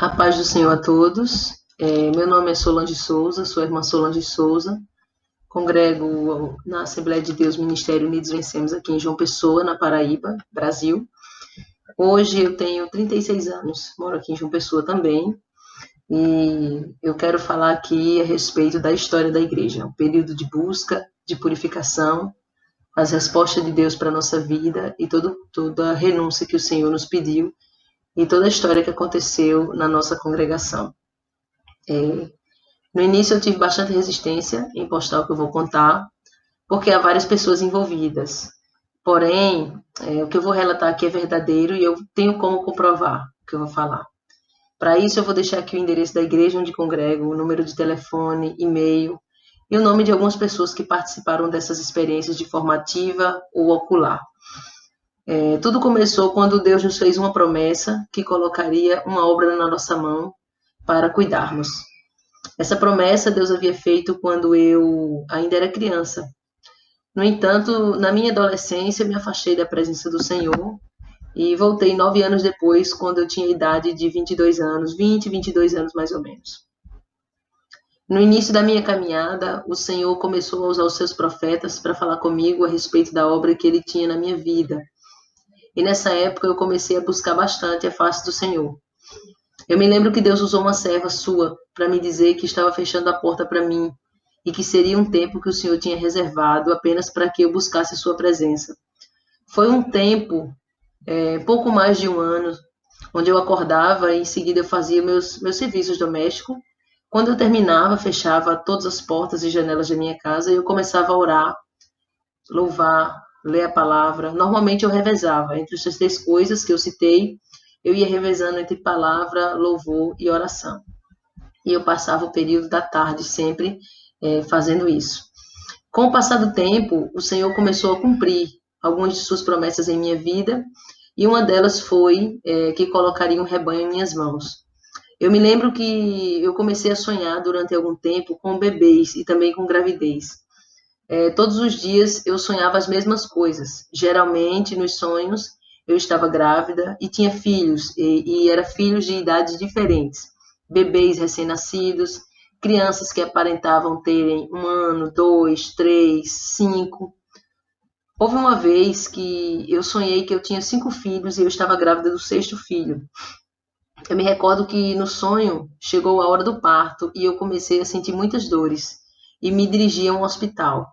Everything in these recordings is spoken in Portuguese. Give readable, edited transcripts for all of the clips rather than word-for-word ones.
A paz do Senhor a todos. Meu nome é Solange Souza, sou a irmã Solange Souza, congrego na Assembleia de Deus Ministério Unidos Vencemos aqui em João Pessoa, na Paraíba, Brasil. Hoje eu tenho 36 anos, moro aqui em João Pessoa também, e eu quero falar aqui a respeito da história da igreja, um período de busca, de purificação, as respostas de Deus para a nossa vida e toda a renúncia que o Senhor nos pediu e toda a história que aconteceu na nossa congregação. No início eu tive bastante resistência em postar o que eu vou contar, porque há várias pessoas envolvidas. Porém, o que eu vou relatar aqui é verdadeiro e eu tenho como comprovar o que eu vou falar. Para isso, eu vou deixar aqui o endereço da igreja onde congrego, o número de telefone, e-mail e o nome de algumas pessoas que participaram dessas experiências de forma ativa ou ocular. Tudo começou quando Deus nos fez uma promessa que colocaria uma obra na nossa mão para cuidarmos. Essa promessa Deus havia feito quando eu ainda era criança. No entanto, na minha adolescência, eu me afastei da presença do Senhor e voltei 9 anos depois, quando eu tinha a idade de 22 anos, 20, 22 anos mais ou menos. No início da minha caminhada, o Senhor começou a usar os seus profetas para falar comigo a respeito da obra que Ele tinha na minha vida. E nessa época eu comecei a buscar bastante a face do Senhor. Eu me lembro que Deus usou uma serva sua para me dizer que estava fechando a porta para mim e que seria um tempo que o Senhor tinha reservado apenas para que eu buscasse a sua presença. Foi um tempo, pouco mais de um ano, onde eu acordava e em seguida eu fazia meus serviços domésticos. Quando eu terminava, fechava todas as portas e janelas da minha casa e eu começava a orar, louvar, ler a palavra. Normalmente eu revezava entre essas três coisas que eu citei, eu ia revezando entre palavra, louvor e oração. E eu passava o período da tarde sempre fazendo isso. Com o passar do tempo, o Senhor começou a cumprir algumas de suas promessas em minha vida, e uma delas foi que colocaria um rebanho em minhas mãos. Eu me lembro que eu comecei a sonhar durante algum tempo com bebês e também com gravidez. Todos os dias eu sonhava as mesmas coisas. Geralmente, nos sonhos, eu estava grávida e tinha filhos, e eram filhos de idades diferentes. Bebês recém-nascidos, crianças que aparentavam terem 1 ano, 2, 3, 5. Houve uma vez que eu sonhei que eu tinha 5 filhos e eu estava grávida do sexto filho. Eu me recordo que no sonho chegou a hora do parto e eu comecei a sentir muitas dores e me dirigi a um hospital.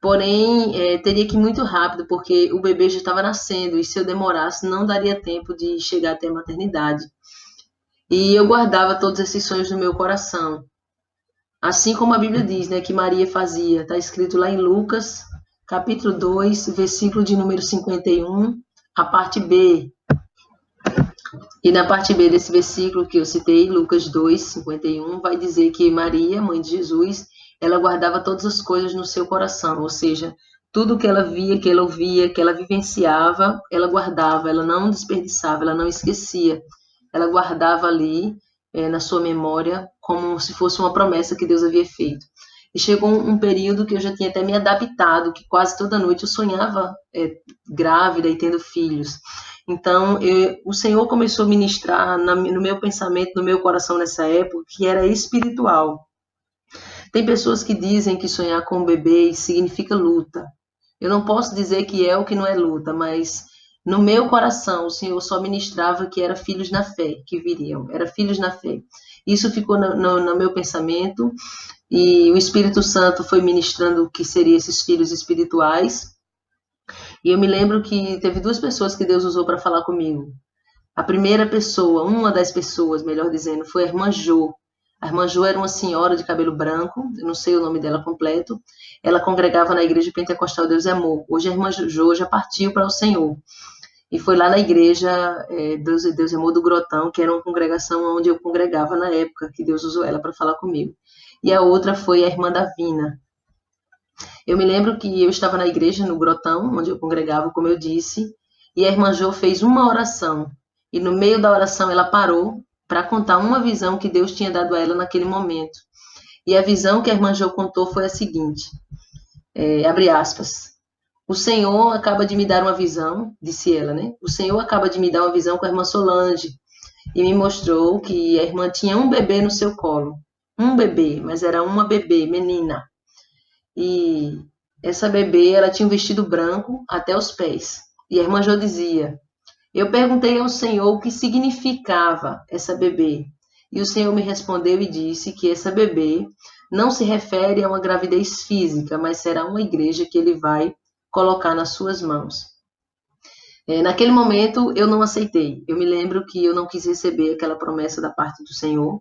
Porém, teria que ir muito rápido porque o bebê já estava nascendo e se eu demorasse não daria tempo de chegar até a maternidade. E eu guardava todos esses sonhos no meu coração. Assim como a Bíblia diz, né, que Maria fazia. Está escrito lá em Lucas, capítulo 2, versículo de número 51, a parte B. E na parte B desse versículo que eu citei, Lucas 2, 51, vai dizer que Maria, mãe de Jesus, ela guardava todas as coisas no seu coração, ou seja, tudo que ela via, que ela ouvia, que ela vivenciava, ela guardava, ela não desperdiçava, ela não esquecia. Ela guardava ali na sua memória como se fosse uma promessa que Deus havia feito. E chegou um período que eu já tinha até me adaptado, que quase toda noite eu sonhava grávida e tendo filhos. Então, o Senhor começou a ministrar no meu pensamento, no meu coração nessa época, que era espiritual. Tem pessoas que dizem que sonhar com bebês significa luta. Eu não posso dizer que é o que não é luta, mas no meu coração o Senhor só ministrava que era filhos na fé que viriam, era filhos na fé. Isso ficou no meu pensamento e o Espírito Santo foi ministrando o que seriam esses filhos espirituais. E eu me lembro que teve duas pessoas que Deus usou para falar comigo. A primeira pessoa, uma das pessoas, melhor dizendo, foi a irmã Jo. A irmã Jo era uma senhora de cabelo branco, eu não sei o nome dela completo. Ela congregava na igreja pentecostal Deus é Amor. Hoje a irmã Jo já partiu para o Senhor. E foi lá na igreja Deus é Amor do Grotão, que era uma congregação onde eu congregava na época, que Deus usou ela para falar comigo. E a outra foi a irmã Davina. Eu me lembro que eu estava na igreja, no Grotão, onde eu congregava, como eu disse, e a irmã Jo fez uma oração. E no meio da oração ela parou para contar uma visão que Deus tinha dado a ela naquele momento. E a visão que a irmã Jo contou foi a seguinte, abre aspas, o Senhor acaba de me dar uma visão, disse ela, né? O Senhor acaba de me dar uma visão com a irmã Solange. e me mostrou que a irmã tinha um bebê no seu colo. Um bebê, mas era uma bebê, menina. E essa bebê, ela tinha um vestido branco até os pés. E a irmã Jo dizia: eu perguntei ao Senhor o que significava essa bebê. E o Senhor me respondeu e disse que essa bebê não se refere a uma gravidez física, mas será uma igreja que ele vai colocar nas suas mãos. Naquele momento eu não aceitei. Eu me lembro que eu não quis receber aquela promessa da parte do Senhor,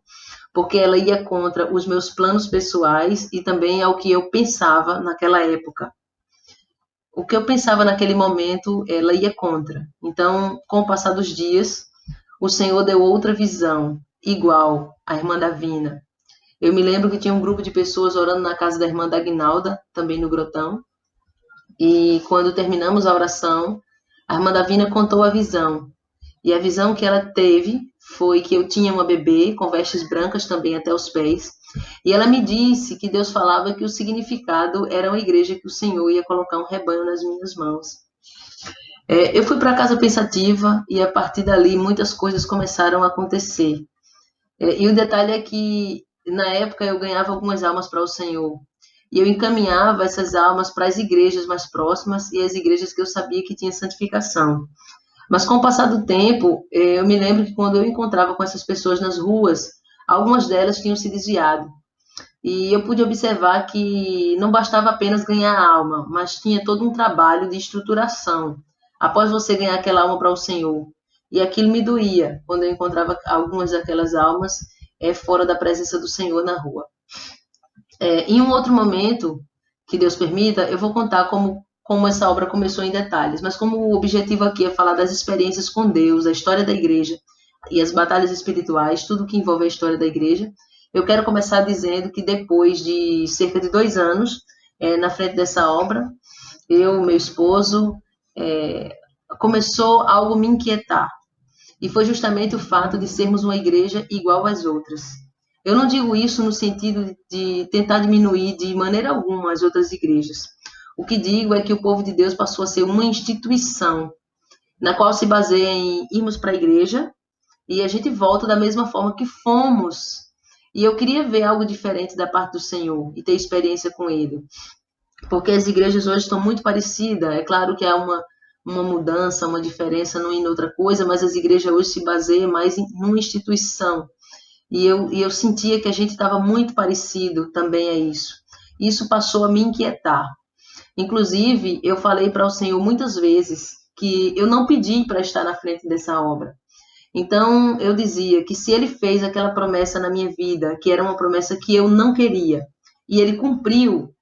porque ela ia contra os meus planos pessoais e também ao que eu pensava naquela época. O que eu pensava naquele momento, ela ia contra. Então, com o passar dos dias, o Senhor deu outra visão, igual à irmã Davina. Eu me lembro que tinha um grupo de pessoas orando na casa da irmã Dagnalda, também no Grotão, e quando terminamos a oração, a irmã Davina contou a visão. E a visão que ela teve foi que eu tinha uma bebê com vestes brancas também até os pés. E ela me disse que Deus falava que o significado era uma igreja que o Senhor ia colocar um rebanho nas minhas mãos. Eu fui para casa pensativa e a partir dali muitas coisas começaram a acontecer. E o detalhe é que na época eu ganhava algumas almas para o Senhor. E eu encaminhava essas almas para as igrejas mais próximas e as igrejas que eu sabia que tinha santificação. Mas com o passar do tempo, eu me lembro que quando eu encontrava com essas pessoas nas ruas, algumas delas tinham se desviado. E eu pude observar que não bastava apenas ganhar a alma, mas tinha todo um trabalho de estruturação após você ganhar aquela alma para o Senhor. E aquilo me doía quando eu encontrava algumas daquelas almas fora da presença do Senhor na rua. Em um outro momento, que Deus permita, eu vou contar como essa obra começou em detalhes, mas como o objetivo aqui é falar das experiências com Deus, a história da igreja e as batalhas espirituais, tudo que envolve a história da igreja, eu quero começar dizendo que depois de cerca de 2 anos, na frente dessa obra, eu, meu esposo, começou algo me inquietar. E foi justamente o fato de sermos uma igreja igual às outras. Eu não digo isso no sentido de tentar diminuir de maneira alguma as outras igrejas. O que digo é que o povo de Deus passou a ser uma instituição, na qual se baseia em irmos para a igreja e a gente volta da mesma forma que fomos. E eu queria ver algo diferente da parte do Senhor e ter experiência com Ele. Porque as igrejas hoje estão muito parecidas. É claro que há uma mudança, uma diferença não em outra coisa, mas as igrejas hoje se baseiam mais em uma instituição. E eu sentia que a gente estava muito parecido também a isso. Isso passou a me inquietar. Inclusive, eu falei para o Senhor muitas vezes que eu não pedi para estar na frente dessa obra. Então, eu dizia que se ele fez aquela promessa na minha vida, que era uma promessa que eu não queria, e ele cumpriu,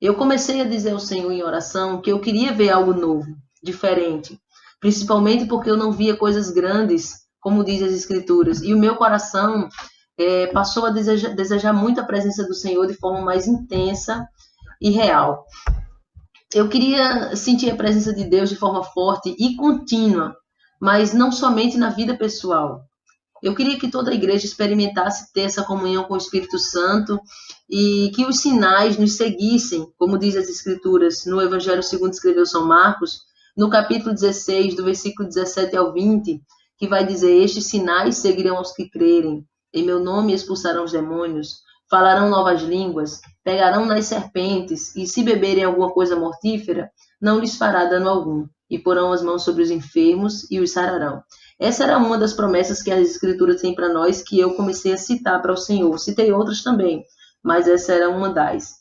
eu comecei a dizer ao Senhor em oração que eu queria ver algo novo, diferente, principalmente porque eu não via coisas grandes, como diz as Escrituras, e o meu coração passou a desejar muito a presença do Senhor de forma mais intensa e real. Eu queria sentir a presença de Deus de forma forte e contínua, mas não somente na vida pessoal. Eu queria que toda a igreja experimentasse ter essa comunhão com o Espírito Santo e que os sinais nos seguissem, como diz as Escrituras no Evangelho segundo escreveu São Marcos, no capítulo 16, do versículo 17 ao 20, que vai dizer: estes sinais seguirão aos que crerem. Em meu nome expulsarão os demônios, falarão novas línguas, pegarão nas serpentes, e se beberem alguma coisa mortífera, não lhes fará dano algum, e porão as mãos sobre os enfermos e os sararão. Essa era uma das promessas que as Escrituras têm para nós, que eu comecei a citar para o Senhor. Citei outras também, mas essa era uma das.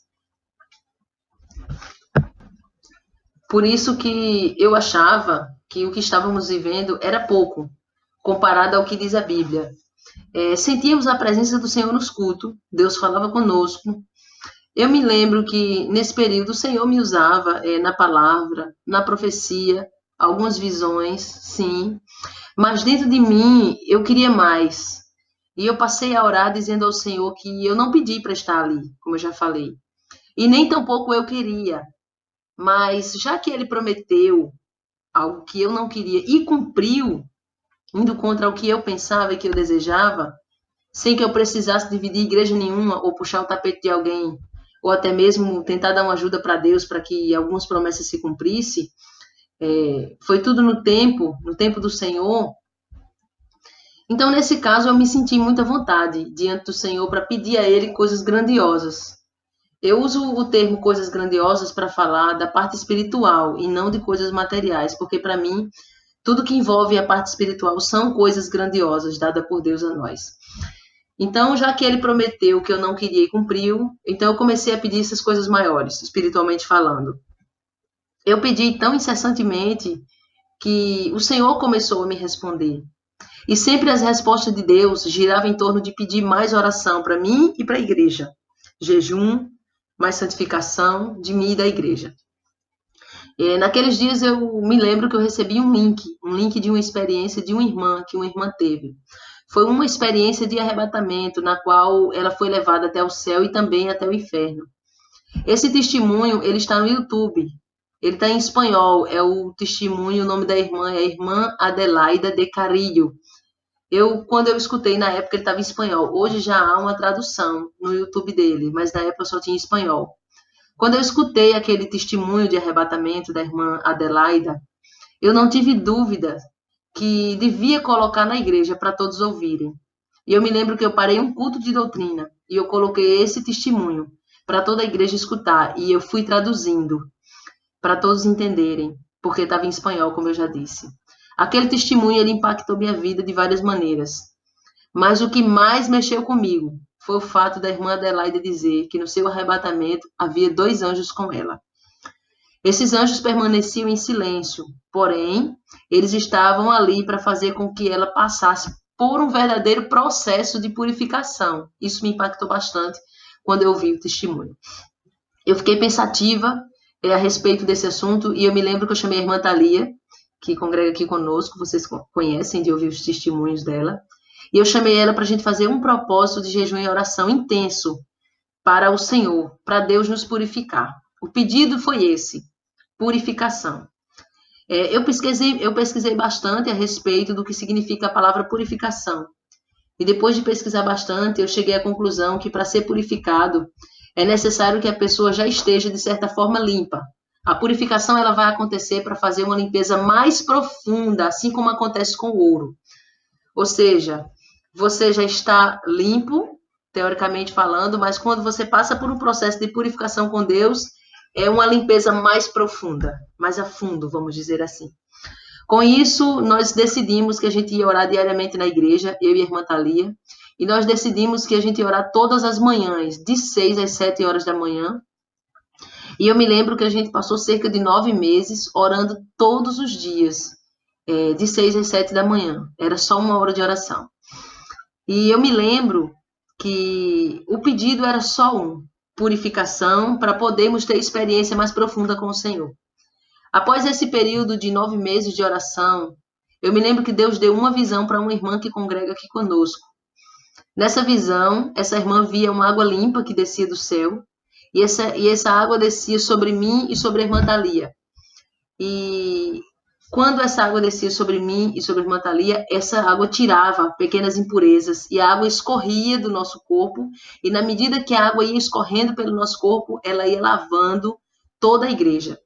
Por isso que eu achava que o que estávamos vivendo era pouco, comparado ao que diz a Bíblia. Sentíamos a presença do Senhor nos cultos, Deus falava conosco. Eu me lembro que nesse período o Senhor me usava na palavra, na profecia, algumas visões, sim, mas dentro de mim eu queria mais. E eu passei a orar dizendo ao Senhor que eu não pedi para estar ali, como eu já falei. E nem tampouco eu queria. Mas já que ele prometeu algo que eu não queria e cumpriu, indo contra o que eu pensava e que eu desejava, sem que eu precisasse dividir igreja nenhuma ou puxar o tapete de alguém, ou até mesmo tentar dar uma ajuda para Deus para que algumas promessas se cumprissem, foi tudo no tempo do Senhor. Então, nesse caso, eu me senti muita vontade diante do Senhor para pedir a Ele coisas grandiosas. Eu uso o termo coisas grandiosas para falar da parte espiritual e não de coisas materiais, porque para mim, tudo que envolve a parte espiritual são coisas grandiosas dadas por Deus a nós. Então, já que ele prometeu que eu não queria e cumpriu, então eu comecei a pedir essas coisas maiores, espiritualmente falando. Eu pedi tão incessantemente que o Senhor começou a me responder. E sempre as respostas de Deus giravam em torno de pedir mais oração para mim e para a igreja. Jejum, mais santificação de mim e da igreja. Naqueles dias eu me lembro que eu recebi um link de uma experiência de uma irmã que uma irmã teve. Foi uma experiência de arrebatamento na qual ela foi levada até o céu e também até o inferno. Esse testemunho, ele está no YouTube. Ele está em espanhol, é o testemunho, o nome da irmã é a irmã Adelaida de Carillo. Quando eu escutei, na época ele estava em espanhol. Hoje já há uma tradução no YouTube dele, mas na época eu só tinha espanhol. Quando eu escutei aquele testemunho de arrebatamento da irmã Adelaida, eu não tive dúvida que devia colocar na igreja para todos ouvirem. E eu me lembro que eu parei um culto de doutrina e eu coloquei esse testemunho para toda a igreja escutar e eu fui traduzindo para todos entenderem, porque estava em espanhol, como eu já disse. Aquele testemunho ele impactou minha vida de várias maneiras, mas o que mais mexeu comigo foi o fato da irmã Adelaide dizer que no seu arrebatamento havia 2 anjos com ela. Esses anjos permaneciam em silêncio, porém, eles estavam ali para fazer com que ela passasse por um verdadeiro processo de purificação. Isso me impactou bastante quando eu ouvi o testemunho. Eu fiquei pensativa a respeito desse assunto e eu me lembro que eu chamei a irmã Thalia, que congrega aqui conosco, vocês conhecem de ouvir os testemunhos dela, e eu chamei ela para a gente fazer um propósito de jejum e oração intenso para o Senhor, para Deus nos purificar. O pedido foi esse, purificação. Eu pesquisei bastante a respeito do que significa a palavra purificação. E depois de pesquisar bastante, eu cheguei à conclusão que para ser purificado é necessário que a pessoa já esteja de certa forma limpa. A purificação ela vai acontecer para fazer uma limpeza mais profunda, assim como acontece com o ouro. Ou seja, você já está limpo, teoricamente falando, mas quando você passa por um processo de purificação com Deus, é uma limpeza mais profunda, mais a fundo, vamos dizer assim. Com isso, nós decidimos que a gente ia orar diariamente na igreja, eu e a irmã Thalia, e nós decidimos que a gente ia orar todas as manhãs, de 6 às 7 horas da manhã. E eu me lembro que a gente passou cerca de 9 meses orando todos os dias, de 6 às 7 da manhã. Era só 1 hora de oração. E eu me lembro que o pedido era só purificação, para podermos ter experiência mais profunda com o Senhor. Após esse período de 9 meses de oração, eu me lembro que Deus deu uma visão para uma irmã que congrega aqui conosco. Nessa visão, essa irmã via uma água limpa que descia do céu, e essa água descia sobre mim e sobre a irmã Thalia. E quando essa água descia sobre mim e sobre a irmã Thalia, essa água tirava pequenas impurezas e a água escorria do nosso corpo, e na medida que a água ia escorrendo pelo nosso corpo, ela ia lavando toda a igreja.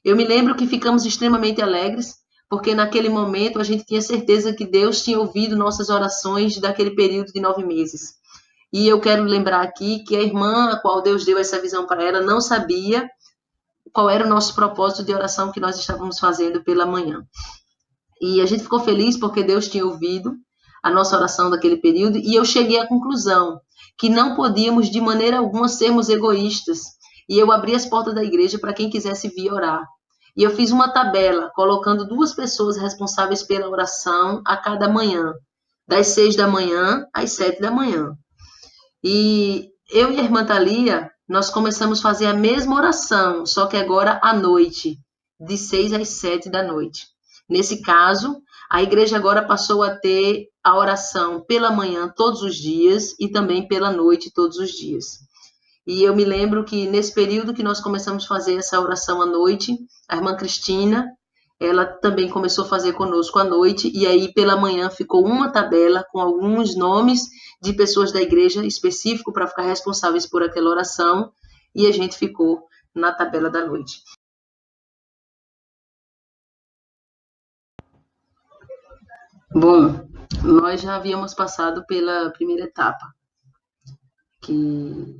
Eu me lembro que ficamos extremamente alegres, porque naquele momento a gente tinha certeza que Deus tinha ouvido nossas orações daquele período de 9 meses. E eu quero lembrar aqui que a irmã a qual Deus deu essa visão para ela não sabia qual era o nosso propósito de oração que nós estávamos fazendo pela manhã. E a gente ficou feliz porque Deus tinha ouvido a nossa oração daquele período, e eu cheguei à conclusão que não podíamos de maneira alguma sermos egoístas. E eu abri as portas da igreja para quem quisesse vir orar. E eu fiz uma tabela, colocando 2 pessoas responsáveis pela oração a cada manhã, das 6 da manhã às 7 da manhã. E eu e a irmã Thalia, nós começamos a fazer a mesma oração, só que agora à noite, de 6 às 7 da noite. Nesse caso, a igreja agora passou a ter a oração pela manhã todos os dias e também pela noite todos os dias. E eu me lembro que nesse período que nós começamos a fazer essa oração à noite, a irmã Cristina, ela também começou a fazer conosco à noite, e aí pela manhã ficou uma tabela com alguns nomes de pessoas da igreja específico para ficar responsáveis por aquela oração, e a gente ficou na tabela da noite. Bom, nós já havíamos passado pela primeira etapa, que,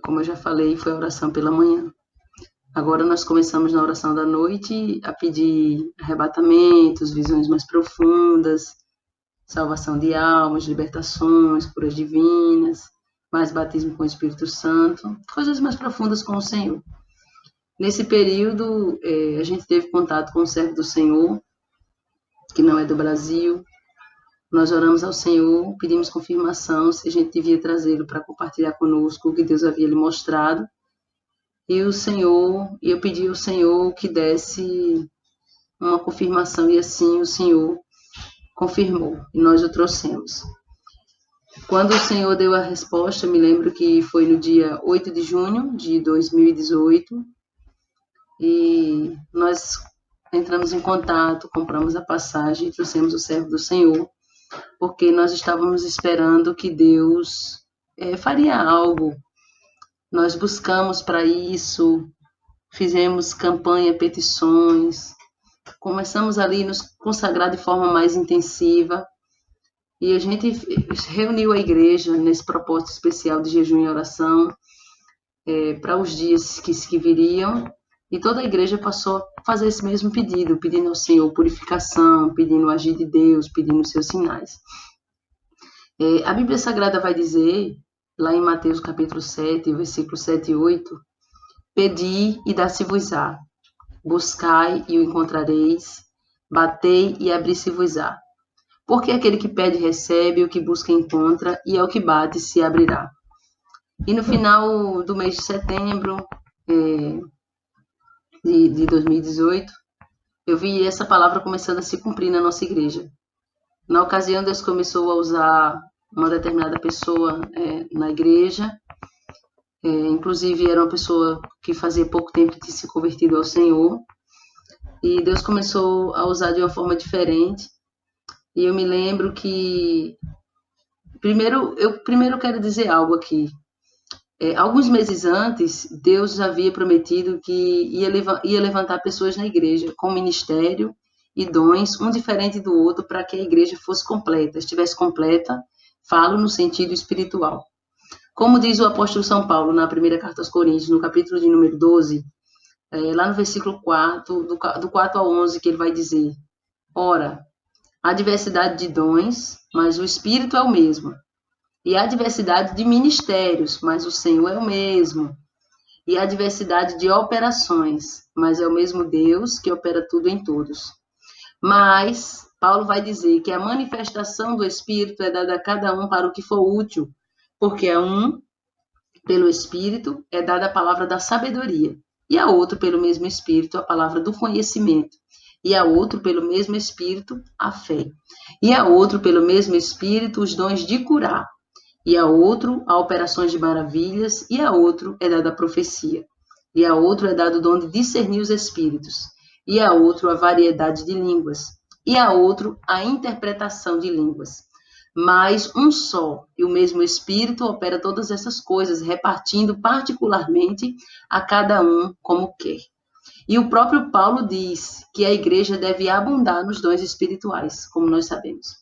como eu já falei, foi a oração pela manhã. Agora nós começamos na oração da noite a pedir arrebatamentos, visões mais profundas, salvação de almas, libertações, curas divinas, mais batismo com o Espírito Santo, coisas mais profundas com o Senhor. Nesse período, a gente teve contato com o servo do Senhor, que não é do Brasil. Nós oramos ao Senhor, pedimos confirmação se a gente devia trazê-lo para compartilhar conosco o que Deus havia lhe mostrado. E eu pedi ao Senhor que desse uma confirmação, e assim o Senhor confirmou, e nós o trouxemos. Quando o Senhor deu a resposta, me lembro que foi no dia 8 de junho de 2018, e nós entramos em contato, compramos a passagem e trouxemos o servo do Senhor, porque nós estávamos esperando que Deus faria algo. Nós buscamos para isso, fizemos campanha, petições, começamos ali a nos consagrar de forma mais intensiva, e a gente reuniu a igreja nesse propósito especial de jejum e oração para os dias que viriam, e toda a igreja passou a fazer esse mesmo pedido, pedindo ao Senhor purificação, pedindo o agir de Deus, pedindo os seus sinais. A Bíblia Sagrada vai dizer, lá em Mateus capítulo 7, versículos 7 e 8, pedi e dá-se-vos-á, buscai e o encontrareis, batei e abri-se-vos-á. Porque aquele que pede recebe, o que busca encontra, e ao que bate se abrirá. E no final do mês de setembro de 2018, eu vi essa palavra começando a se cumprir na nossa igreja. Na ocasião, Deus começou a usar uma determinada pessoa na igreja, inclusive era uma pessoa que fazia pouco tempo que tinha se convertido ao Senhor, e Deus começou a usar de uma forma diferente. E eu me lembro que primeiro quero dizer algo aqui. Alguns meses antes, Deus havia prometido que ia levantar pessoas na igreja com ministério e dons, um diferente do outro, para que a igreja fosse completa, estivesse completa, falo no sentido espiritual. Como diz o apóstolo São Paulo na primeira carta aos Coríntios, no capítulo de número 12, lá no versículo 4, do 4 ao 11, que ele vai dizer: ora, há diversidade de dons, mas o Espírito é o mesmo. E há diversidade de ministérios, mas o Senhor é o mesmo. E há diversidade de operações, mas é o mesmo Deus que opera tudo em todos. Mas Paulo vai dizer que a manifestação do Espírito é dada a cada um para o que for útil, porque a um, pelo Espírito, é dada a palavra da sabedoria, e a outro, pelo mesmo Espírito, a palavra do conhecimento, e a outro, pelo mesmo Espírito, a fé, e a outro, pelo mesmo Espírito, os dons de curar, e a outro, a operações de maravilhas, e a outro é dada a profecia, e a outro é dado o dom de discernir os espíritos, e a outro a variedade de línguas, e a outro a interpretação de línguas. Mas um só e o mesmo Espírito opera todas essas coisas, repartindo particularmente a cada um como quer. E o próprio Paulo diz que a igreja deve abundar nos dons espirituais, como nós sabemos.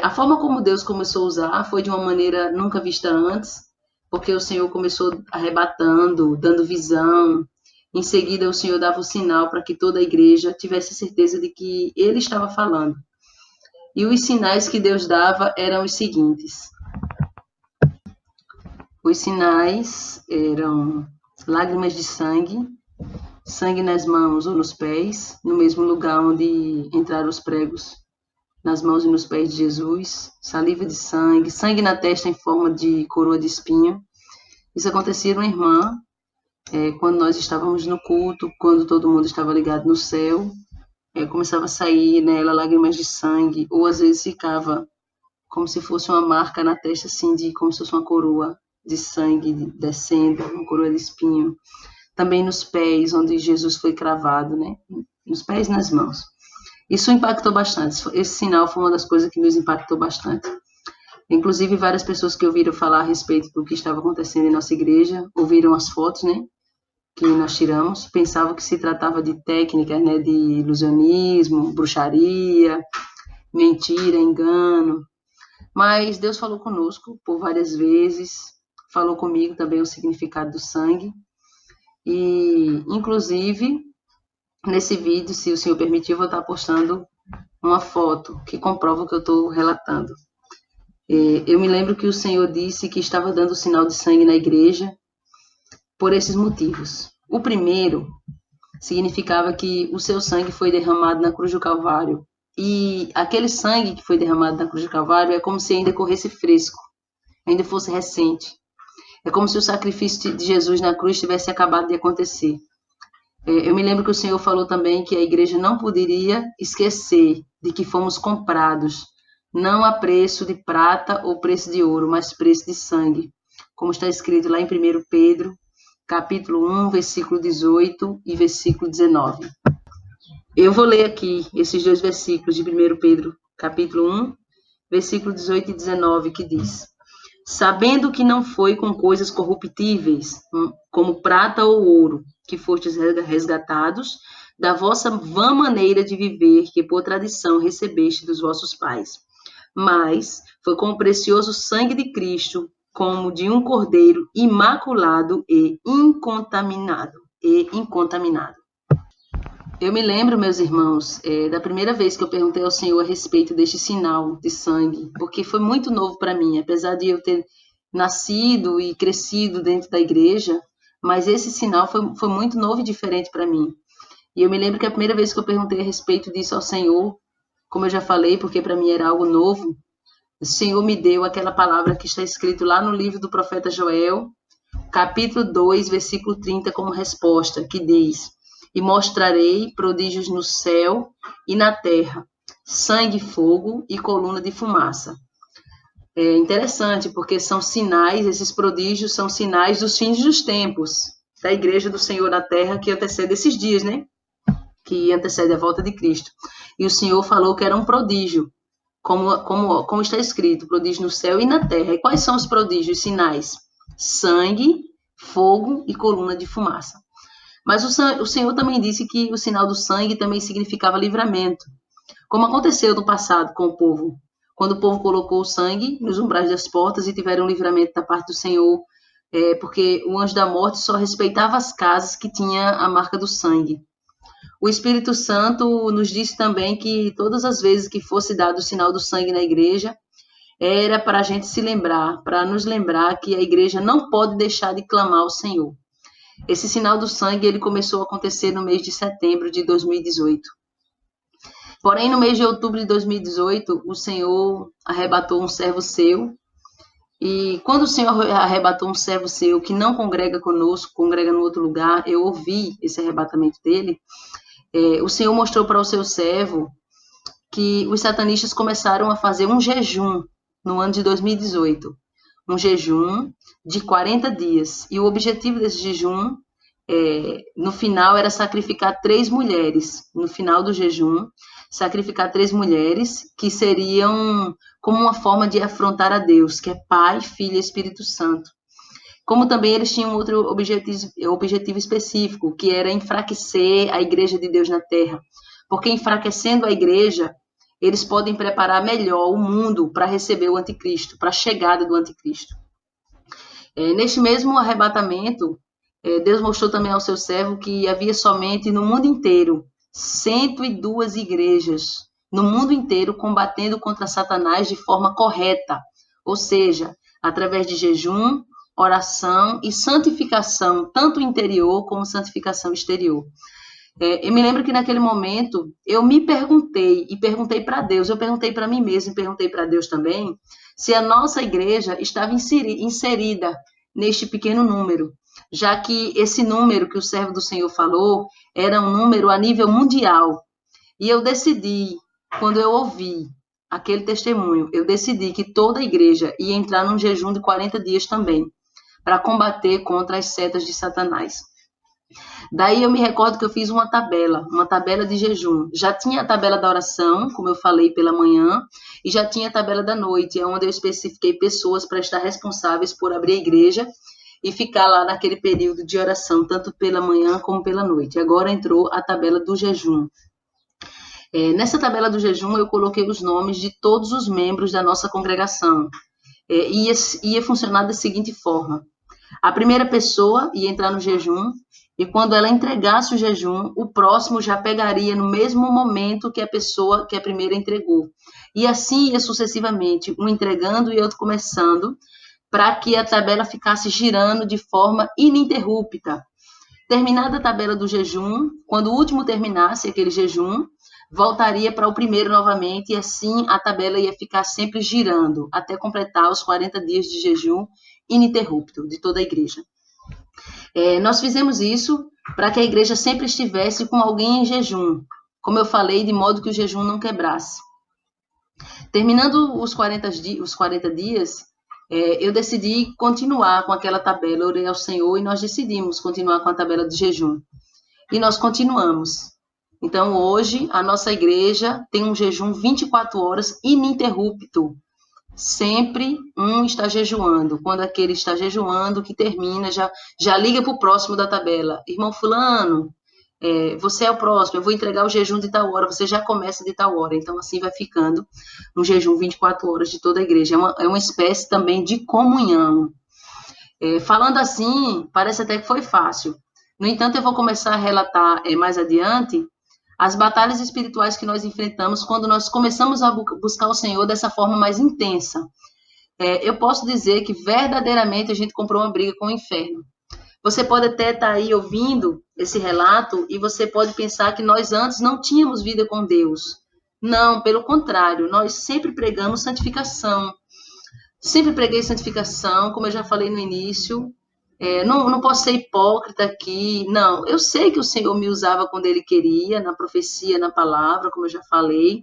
A forma como Deus começou a usar foi de uma maneira nunca vista antes, porque o Senhor começou arrebatando, dando visão. Em seguida, o Senhor dava o sinal para que toda a igreja tivesse certeza de que Ele estava falando. E os sinais que Deus dava eram os seguintes. Os sinais eram lágrimas de sangue, sangue nas mãos ou nos pés, no mesmo lugar onde entraram os pregos, nas mãos e nos pés de Jesus, saliva de sangue, sangue na testa em forma de coroa de espinho. Isso acontecia uma irmã, quando nós estávamos no culto, quando todo mundo estava ligado no céu, começava a sair nela lágrimas de sangue, ou às vezes ficava como se fosse uma marca na testa, assim, como se fosse uma coroa de sangue descendo, uma coroa de espinho. Também nos pés, onde Jesus foi cravado, né? Nos pés e nas mãos. Isso impactou bastante. Esse sinal foi uma das coisas que nos impactou bastante. Inclusive, várias pessoas que ouviram falar a respeito do que estava acontecendo em nossa igreja, ouviram as fotos, né, que nós tiramos, pensavam que se tratava de técnicas, né, de ilusionismo, bruxaria, mentira, engano. Mas Deus falou conosco por várias vezes, falou comigo também o significado do sangue. E, inclusive, nesse vídeo, se o Senhor permitir, eu vou estar postando uma foto que comprova o que eu estou relatando. Eu me lembro que o Senhor disse que estava dando sinal de sangue na igreja por esses motivos. O primeiro significava que o seu sangue foi derramado na cruz do Calvário. E aquele sangue que foi derramado na cruz do Calvário é como se ainda corresse fresco, ainda fosse recente. É como se o sacrifício de Jesus na cruz tivesse acabado de acontecer. Eu me lembro que o Senhor falou também que a igreja não poderia esquecer de que fomos comprados, não a preço de prata ou preço de ouro, mas preço de sangue, como está escrito lá em 1 Pedro, capítulo 1, versículo 18 e versículo 19. Eu vou ler aqui esses dois versículos de 1 Pedro, capítulo 1, versículo 18 e 19, que diz: sabendo que não foi com coisas corruptíveis, como prata ou ouro, que fostes resgatados da vossa vã maneira de viver, que por tradição recebeste dos vossos pais, mas foi com o precioso sangue de Cristo, como de um cordeiro imaculado e incontaminado. Eu me lembro, meus irmãos, da primeira vez que eu perguntei ao Senhor a respeito deste sinal de sangue, porque foi muito novo para mim, apesar de eu ter nascido e crescido dentro da igreja, mas esse sinal foi muito novo e diferente para mim. E eu me lembro que a primeira vez que eu perguntei a respeito disso ao Senhor, como eu já falei, porque para mim era algo novo, o Senhor me deu aquela palavra que está escrito lá no livro do profeta Joel, capítulo 2, versículo 30, como resposta, que diz: e mostrarei prodígios no céu e na terra, sangue, fogo e coluna de fumaça. É interessante, porque são sinais, esses prodígios são sinais dos fins dos tempos, da igreja do Senhor na terra, que antecede esses dias, né? Que antecede a volta de Cristo. E o Senhor falou que era um prodígio, como está escrito, prodígio no céu e na terra. E quais são os prodígios, sinais? Sangue, fogo e coluna de fumaça. Mas o Senhor também disse que o sinal do sangue também significava livramento, como aconteceu no passado com o povo, quando o povo colocou o sangue nos umbrais das portas e tiveram livramento da parte do Senhor, porque o anjo da morte só respeitava as casas que tinham a marca do sangue. O Espírito Santo nos disse também que todas as vezes que fosse dado o sinal do sangue na igreja, era para a gente se lembrar, para nos lembrar que a igreja não pode deixar de clamar ao Senhor. Esse sinal do sangue ele começou a acontecer no mês de setembro de 2018. Porém, no mês de outubro de 2018, o Senhor arrebatou um servo seu. E quando o Senhor arrebatou um servo seu que não congrega conosco, congrega no outro lugar, eu ouvi esse arrebatamento dele. O Senhor mostrou para o seu servo que os satanistas começaram a fazer um jejum no ano de 2018. Um jejum de 40 dias. E o objetivo desse jejum, no final, era sacrificar 3 mulheres. No final do jejum, sacrificar 3 mulheres que seriam como uma forma de afrontar a Deus, que é Pai, Filho e Espírito Santo. Como também eles tinham outro objetivo específico, que era enfraquecer a igreja de Deus na terra. Porque enfraquecendo a igreja, eles podem preparar melhor o mundo para receber o anticristo, para a chegada do anticristo. Neste mesmo arrebatamento, Deus mostrou também ao seu servo que havia somente no mundo inteiro 102 igrejas, no mundo inteiro combatendo contra Satanás de forma correta, ou seja, através de jejum, oração e santificação, tanto interior como santificação exterior. Eu me lembro que naquele momento eu me perguntei, e perguntei para Deus, eu perguntei para mim mesmo e perguntei para Deus também, se a nossa igreja estava inserida neste pequeno número, já que esse número que o servo do Senhor falou era um número a nível mundial. E eu decidi, quando eu ouvi aquele testemunho, eu decidi que toda a igreja ia entrar num jejum de 40 dias também, para combater contra as setas de Satanás. Daí eu me recordo que eu fiz uma tabela de jejum. Já tinha a tabela da oração, como eu falei, pela manhã, e já tinha a tabela da noite, onde eu especifiquei pessoas para estar responsáveis por abrir a igreja e ficar lá naquele período de oração, tanto pela manhã como pela noite. Agora entrou a tabela do jejum. Nessa tabela do jejum, eu coloquei os nomes de todos os membros da nossa congregação. Ia funcionar da seguinte forma: a primeira pessoa ia entrar no jejum, e quando ela entregasse o jejum, o próximo já pegaria no mesmo momento que a pessoa que a primeira entregou. E assim ia sucessivamente, um entregando e outro começando, para que a tabela ficasse girando de forma ininterrupta. Terminada a tabela do jejum, quando o último terminasse aquele jejum, voltaria para o primeiro novamente, e assim a tabela ia ficar sempre girando, até completar os 40 dias de jejum ininterrupto de toda a igreja. Nós fizemos isso para que a igreja sempre estivesse com alguém em jejum, como eu falei, de modo que o jejum não quebrasse. Terminando os 40 dias, eu decidi continuar com aquela tabela, orei ao Senhor e nós decidimos continuar com a tabela de jejum. E nós continuamos. Então, hoje, a nossa igreja tem um jejum 24 horas ininterrupto. Sempre um está jejuando. Quando aquele está jejuando, que termina, já liga para o próximo da tabela. Irmão fulano, você é o próximo, eu vou entregar o jejum de tal hora, você já começa de tal hora. Então, assim vai ficando um jejum 24 horas de toda a igreja. É uma espécie também de comunhão. Falando assim, parece até que foi fácil. No entanto, eu vou começar a relatar mais adiante as batalhas espirituais que nós enfrentamos quando nós começamos a buscar o Senhor dessa forma mais intensa. Eu posso dizer que verdadeiramente a gente comprou uma briga com o inferno. Você pode até estar aí ouvindo esse relato e você pode pensar que nós antes não tínhamos vida com Deus. Não, pelo contrário, nós sempre pregamos santificação. Sempre preguei santificação, como eu já falei no início. Não posso ser hipócrita aqui. Não, eu sei que o Senhor me usava quando Ele queria, na profecia, na palavra, como eu já falei.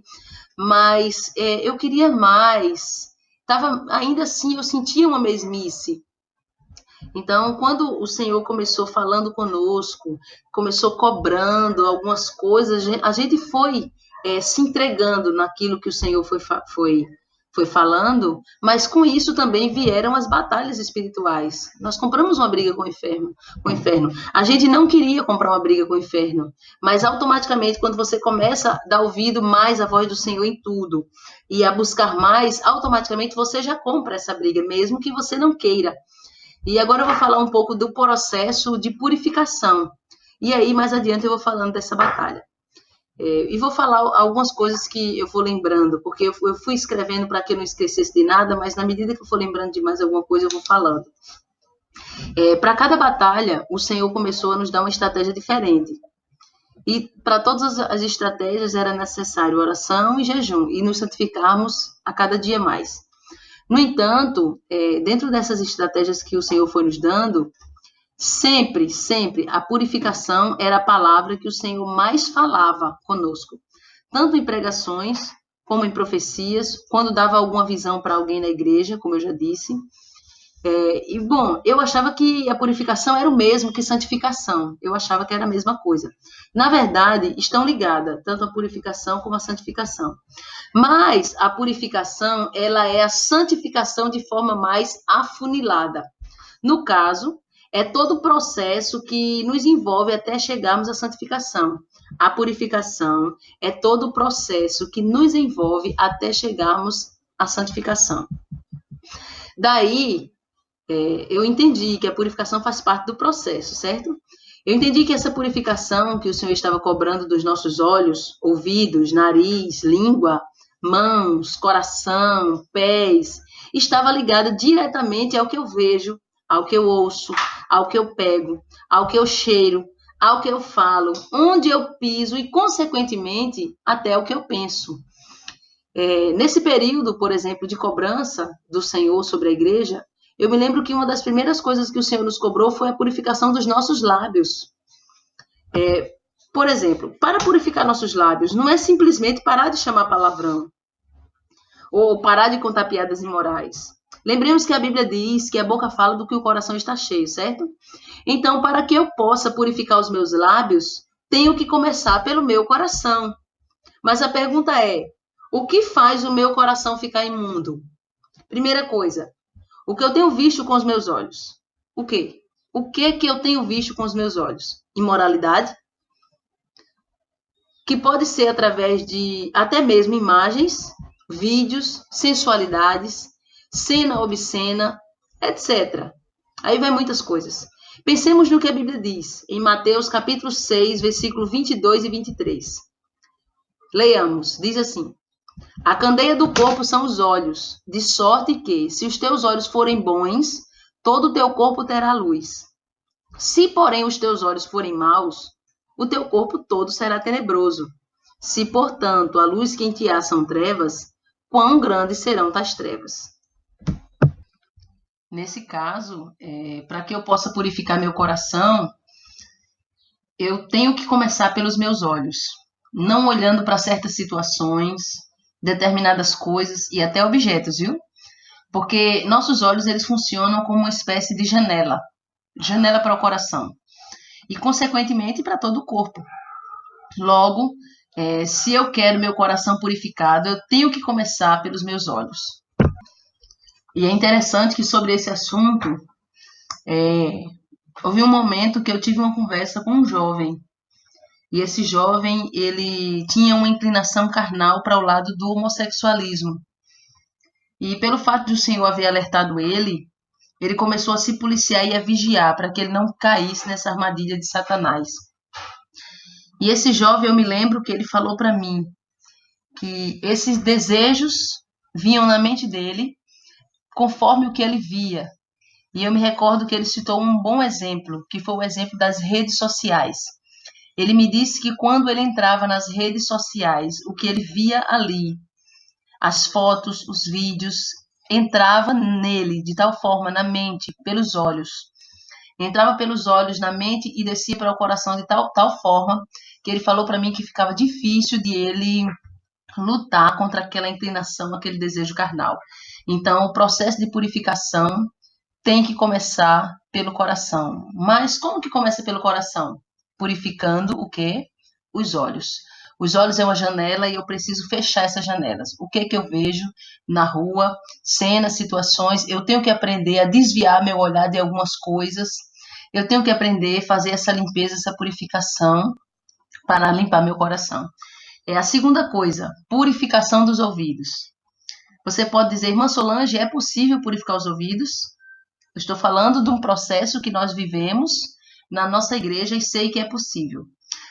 Mas eu queria mais. Ainda assim, eu sentia uma mesmice. Então, quando o Senhor começou falando conosco, começou cobrando algumas coisas, a gente foi se entregando naquilo que o Senhor foi falando, mas com isso também vieram as batalhas espirituais. Nós compramos uma briga com o inferno. A gente não queria comprar uma briga com o inferno, mas automaticamente, quando você começa a dar ouvido mais à voz do Senhor em tudo e a buscar mais, automaticamente você já compra essa briga, mesmo que você não queira. E agora eu vou falar um pouco do processo de purificação. E aí, mais adiante, eu vou falando dessa batalha. E vou falar algumas coisas que eu vou lembrando, porque eu fui escrevendo para que eu não esquecesse de nada, mas na medida que eu for lembrando de mais alguma coisa, eu vou falando. Para cada batalha, o Senhor começou a nos dar uma estratégia diferente. E para todas as estratégias era necessário oração e jejum, e nos santificarmos a cada dia mais. No entanto, dentro dessas estratégias que o Senhor foi nos dando, sempre, sempre, a purificação era a palavra que o Senhor mais falava conosco. Tanto em pregações, como em profecias, quando dava alguma visão para alguém na igreja, como eu já disse. Bom, eu achava que a purificação era o mesmo que santificação. Eu achava que era a mesma coisa. Na verdade, estão ligadas, tanto a purificação como a santificação. Mas a purificação, ela é a santificação de forma mais afunilada. No caso, é todo o processo que nos envolve até chegarmos à santificação. A purificação é todo o processo que nos envolve até chegarmos à santificação. Daí, eu entendi que a purificação faz parte do processo, certo? Eu entendi que essa purificação que o Senhor estava cobrando dos nossos olhos, ouvidos, nariz, língua, mãos, coração, pés, estava ligada diretamente ao que eu vejo, ao que eu ouço, ao que eu pego, ao que eu cheiro, ao que eu falo, onde eu piso e, consequentemente, até ao que eu penso. Nesse período, por exemplo, de cobrança do Senhor sobre a igreja, eu me lembro que uma das primeiras coisas que o Senhor nos cobrou foi a purificação dos nossos lábios. Por exemplo, para purificar nossos lábios, não é simplesmente parar de chamar palavrão ou parar de contar piadas imorais. Lembremos que a Bíblia diz que a boca fala do que o coração está cheio, certo? Então, para que eu possa purificar os meus lábios, tenho que começar pelo meu coração. Mas a pergunta é, o que faz o meu coração ficar imundo? Primeira coisa, o que eu tenho visto com os meus olhos? O quê? O que eu tenho visto com os meus olhos? Imoralidade? que pode ser através de até mesmo imagens, vídeos, sensualidades, cena obscena, etc. Aí vai muitas coisas. Pensemos no que a Bíblia diz, em Mateus capítulo 6, versículo 22 e 23. Leiamos, diz assim: a candeia do corpo são os olhos, de sorte que, se os teus olhos forem bons, todo o teu corpo terá luz. Se, porém, os teus olhos forem maus, o teu corpo todo será tenebroso. Se, portanto, a luz que em ti há são trevas, quão grandes serão tais trevas? Nesse caso, para que eu possa purificar meu coração, eu tenho que começar pelos meus olhos, não olhando para certas situações, determinadas coisas e até objetos, viu? Porque nossos olhos eles funcionam como uma espécie de janela, janela para o coração e, consequentemente, para todo o corpo. Logo, se eu quero meu coração purificado, eu tenho que começar pelos meus olhos. E é interessante que sobre esse assunto, houve um momento que eu tive uma conversa com um jovem. E esse jovem, ele tinha uma inclinação carnal para o lado do homossexualismo. E pelo fato de o Senhor haver alertado ele começou a se policiar e a vigiar para que ele não caísse nessa armadilha de Satanás. E esse jovem, eu me lembro que ele falou para mim que esses desejos vinham na mente dele conforme o que ele via. E eu me recordo que ele citou um bom exemplo, que foi o exemplo das redes sociais. Ele me disse que quando ele entrava nas redes sociais, o que ele via ali, as fotos, os vídeos, entrava nele de tal forma, na mente, pelos olhos. Entrava pelos olhos, na mente e descia para o coração de tal forma que ele falou para mim que ficava difícil de ele lutar contra aquela inclinação, aquele desejo carnal. Então, o processo de purificação tem que começar pelo coração. Mas como que começa pelo coração? Purificando o quê? Os olhos. Os olhos é uma janela e eu preciso fechar essas janelas. O que é que eu vejo na rua, cenas, situações? Eu tenho que aprender a desviar meu olhar de algumas coisas. Eu tenho que aprender a fazer essa limpeza, essa purificação para limpar meu coração. A segunda coisa, purificação dos ouvidos. Você pode dizer, irmã Solange, é possível purificar os ouvidos? Eu estou falando de um processo que nós vivemos na nossa igreja e sei que é possível.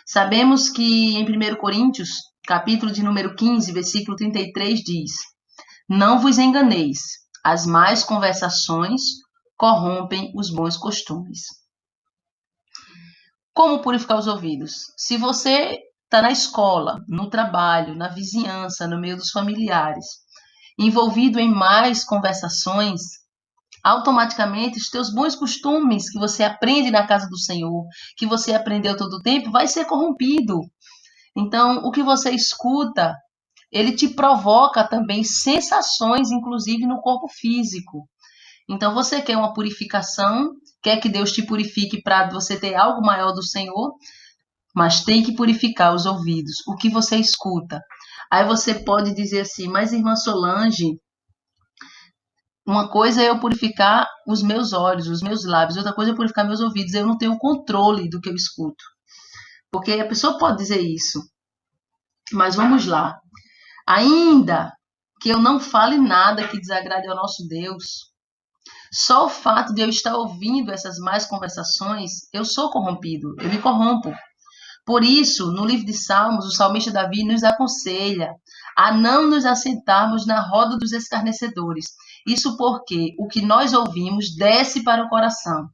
Sabemos que em 1 Coríntios, capítulo de número 15, versículo 33, diz: não vos enganeis, as más conversações corrompem os bons costumes. Como purificar os ouvidos? Se você está na escola, no trabalho, na vizinhança, no meio dos familiares, envolvido em mais conversações, automaticamente os teus bons costumes que você aprende na casa do Senhor, que você aprendeu todo o tempo, vai ser corrompido. Então, o que você escuta, ele te provoca também sensações, inclusive no corpo físico. Então, você quer uma purificação, quer que Deus te purifique para você ter algo maior do Senhor, mas tem que purificar os ouvidos, o que você escuta. Aí você pode dizer assim, mas irmã Solange, uma coisa é eu purificar os meus olhos, os meus lábios, outra coisa é eu purificar meus ouvidos. Eu não tenho controle do que eu escuto. Porque a pessoa pode dizer isso. Mas vamos lá. Ainda que eu não fale nada que desagrade ao nosso Deus, só o fato de eu estar ouvindo essas más conversações, eu sou corrompido, eu me corrompo. Por isso, no livro de Salmos, o salmista Davi nos aconselha a não nos assentarmos na roda dos escarnecedores. Isso porque o que nós ouvimos desce para o coração.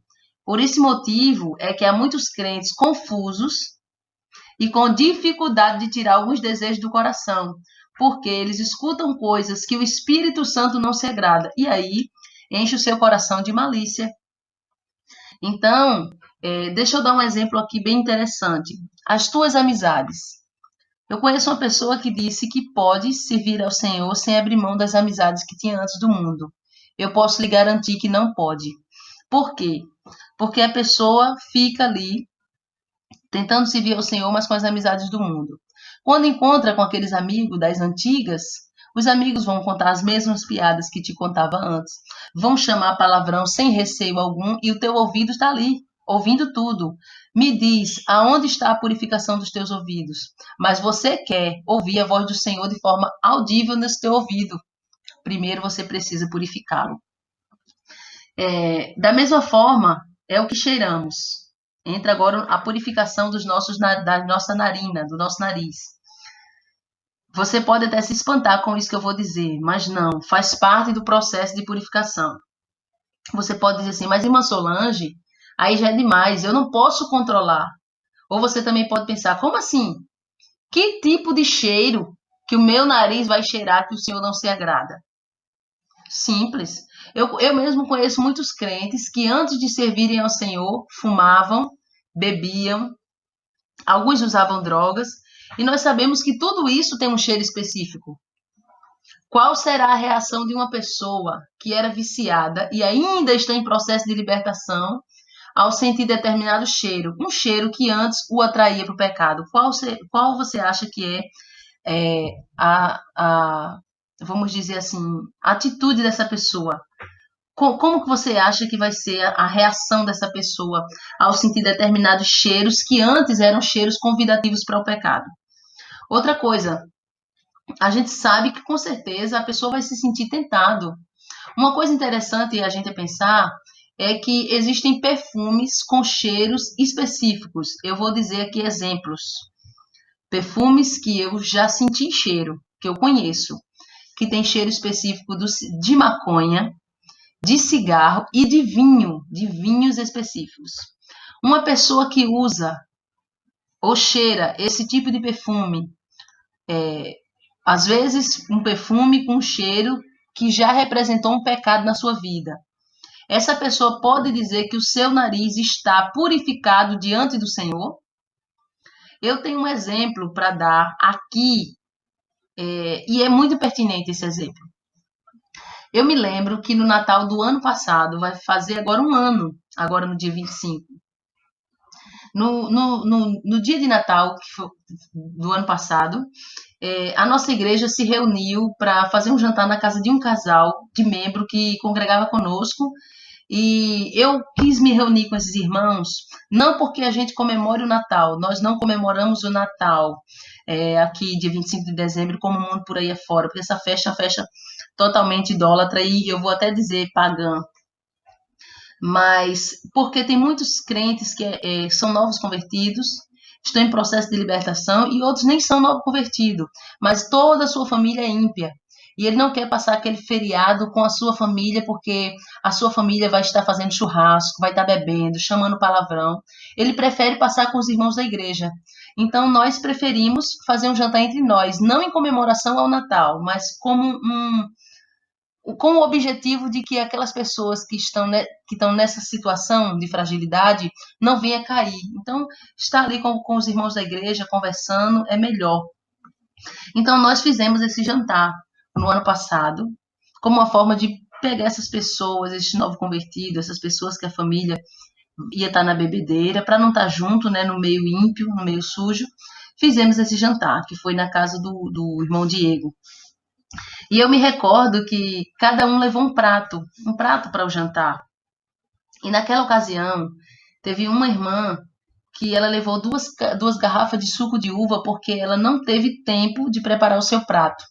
Por esse motivo é que há muitos crentes confusos e com dificuldade de tirar alguns desejos do coração, porque eles escutam coisas que o Espírito Santo não se agrada, e aí enche o seu coração de malícia. Então, deixa eu dar um exemplo aqui bem interessante. As tuas amizades. Eu conheço uma pessoa que disse que pode servir ao Senhor sem abrir mão das amizades que tinha antes do mundo. Eu posso lhe garantir que não pode. Por quê? Porque a pessoa fica ali tentando servir ao Senhor, mas com as amizades do mundo. Quando encontra com aqueles amigos das antigas, os amigos vão contar as mesmas piadas que te contava antes, vão chamar palavrão sem receio algum e o teu ouvido está ali. ouvindo tudo. Me diz, aonde está a purificação dos teus ouvidos? Mas você quer ouvir a voz do Senhor de forma audível nesse teu ouvido. Primeiro você precisa purificá-lo. Da mesma forma, é o que cheiramos. Entra agora a purificação da nossa narina, do nosso nariz. Você pode até se espantar com isso que eu vou dizer, mas não, faz parte do processo de purificação. Você pode dizer assim, mas irmã Solange, aí já é demais, eu não posso controlar. Ou você também pode pensar, como assim? Que tipo de cheiro que o meu nariz vai cheirar que o Senhor não se agrada? Simples. Eu mesmo conheço muitos crentes que antes de servirem ao Senhor fumavam, bebiam, alguns usavam drogas, e nós sabemos que tudo isso tem um cheiro específico. Qual será a reação de uma pessoa que era viciada e ainda está em processo de libertação ao sentir determinado cheiro? Um cheiro que antes o atraía para o pecado. Qual você acha que vamos dizer assim, a atitude dessa pessoa? Como que você acha que vai ser a reação dessa pessoa ao sentir determinados cheiros que antes eram cheiros convidativos para o pecado? Outra coisa, a gente sabe que com certeza a pessoa vai se sentir tentado. Uma coisa interessante a gente pensar é que existem perfumes com cheiros específicos. Eu vou dizer aqui exemplos. Perfumes que eu já senti cheiro, que eu conheço, que tem cheiro específico de maconha, de cigarro e de vinho, de vinhos específicos. Uma pessoa que usa ou cheira esse tipo de perfume, às vezes um perfume com cheiro que já representou um pecado na sua vida. Essa pessoa pode dizer que o seu nariz está purificado diante do Senhor? Eu tenho um exemplo para dar aqui, e é muito pertinente esse exemplo. Eu me lembro que no Natal do ano passado, vai fazer agora um ano, agora no dia 25. No dia de Natal do ano passado, a nossa igreja se reuniu para fazer um jantar na casa de um casal de membro que congregava conosco. E eu quis me reunir com esses irmãos, não porque a gente comemore o Natal, nós não comemoramos o Natal aqui, dia 25 de dezembro, como o mundo por aí afora, porque essa festa é uma festa totalmente idólatra e eu vou até dizer pagã. Mas porque tem muitos crentes que são novos convertidos, estão em processo de libertação e outros nem são novos convertidos, mas toda a sua família é ímpia. E ele não quer passar aquele feriado com a sua família, porque a sua família vai estar fazendo churrasco, vai estar bebendo, chamando palavrão. Ele prefere passar com os irmãos da igreja. Então, nós preferimos fazer um jantar entre nós, não em comemoração ao Natal, mas como com o objetivo de que aquelas pessoas que estão nessa situação de fragilidade não venham a cair. Então, estar ali com os irmãos da igreja, conversando, é melhor. Então, nós fizemos esse jantar no ano passado, como uma forma de pegar essas pessoas, esses novos convertidos, essas pessoas que a família ia estar na bebedeira, para não estar junto, né, no meio ímpio, no meio sujo. Fizemos esse jantar, que foi na casa do irmão Diego. E eu me recordo que cada um levou um prato para o jantar. E naquela ocasião, teve uma irmã que ela levou duas garrafas de suco de uva porque ela não teve tempo de preparar o seu prato.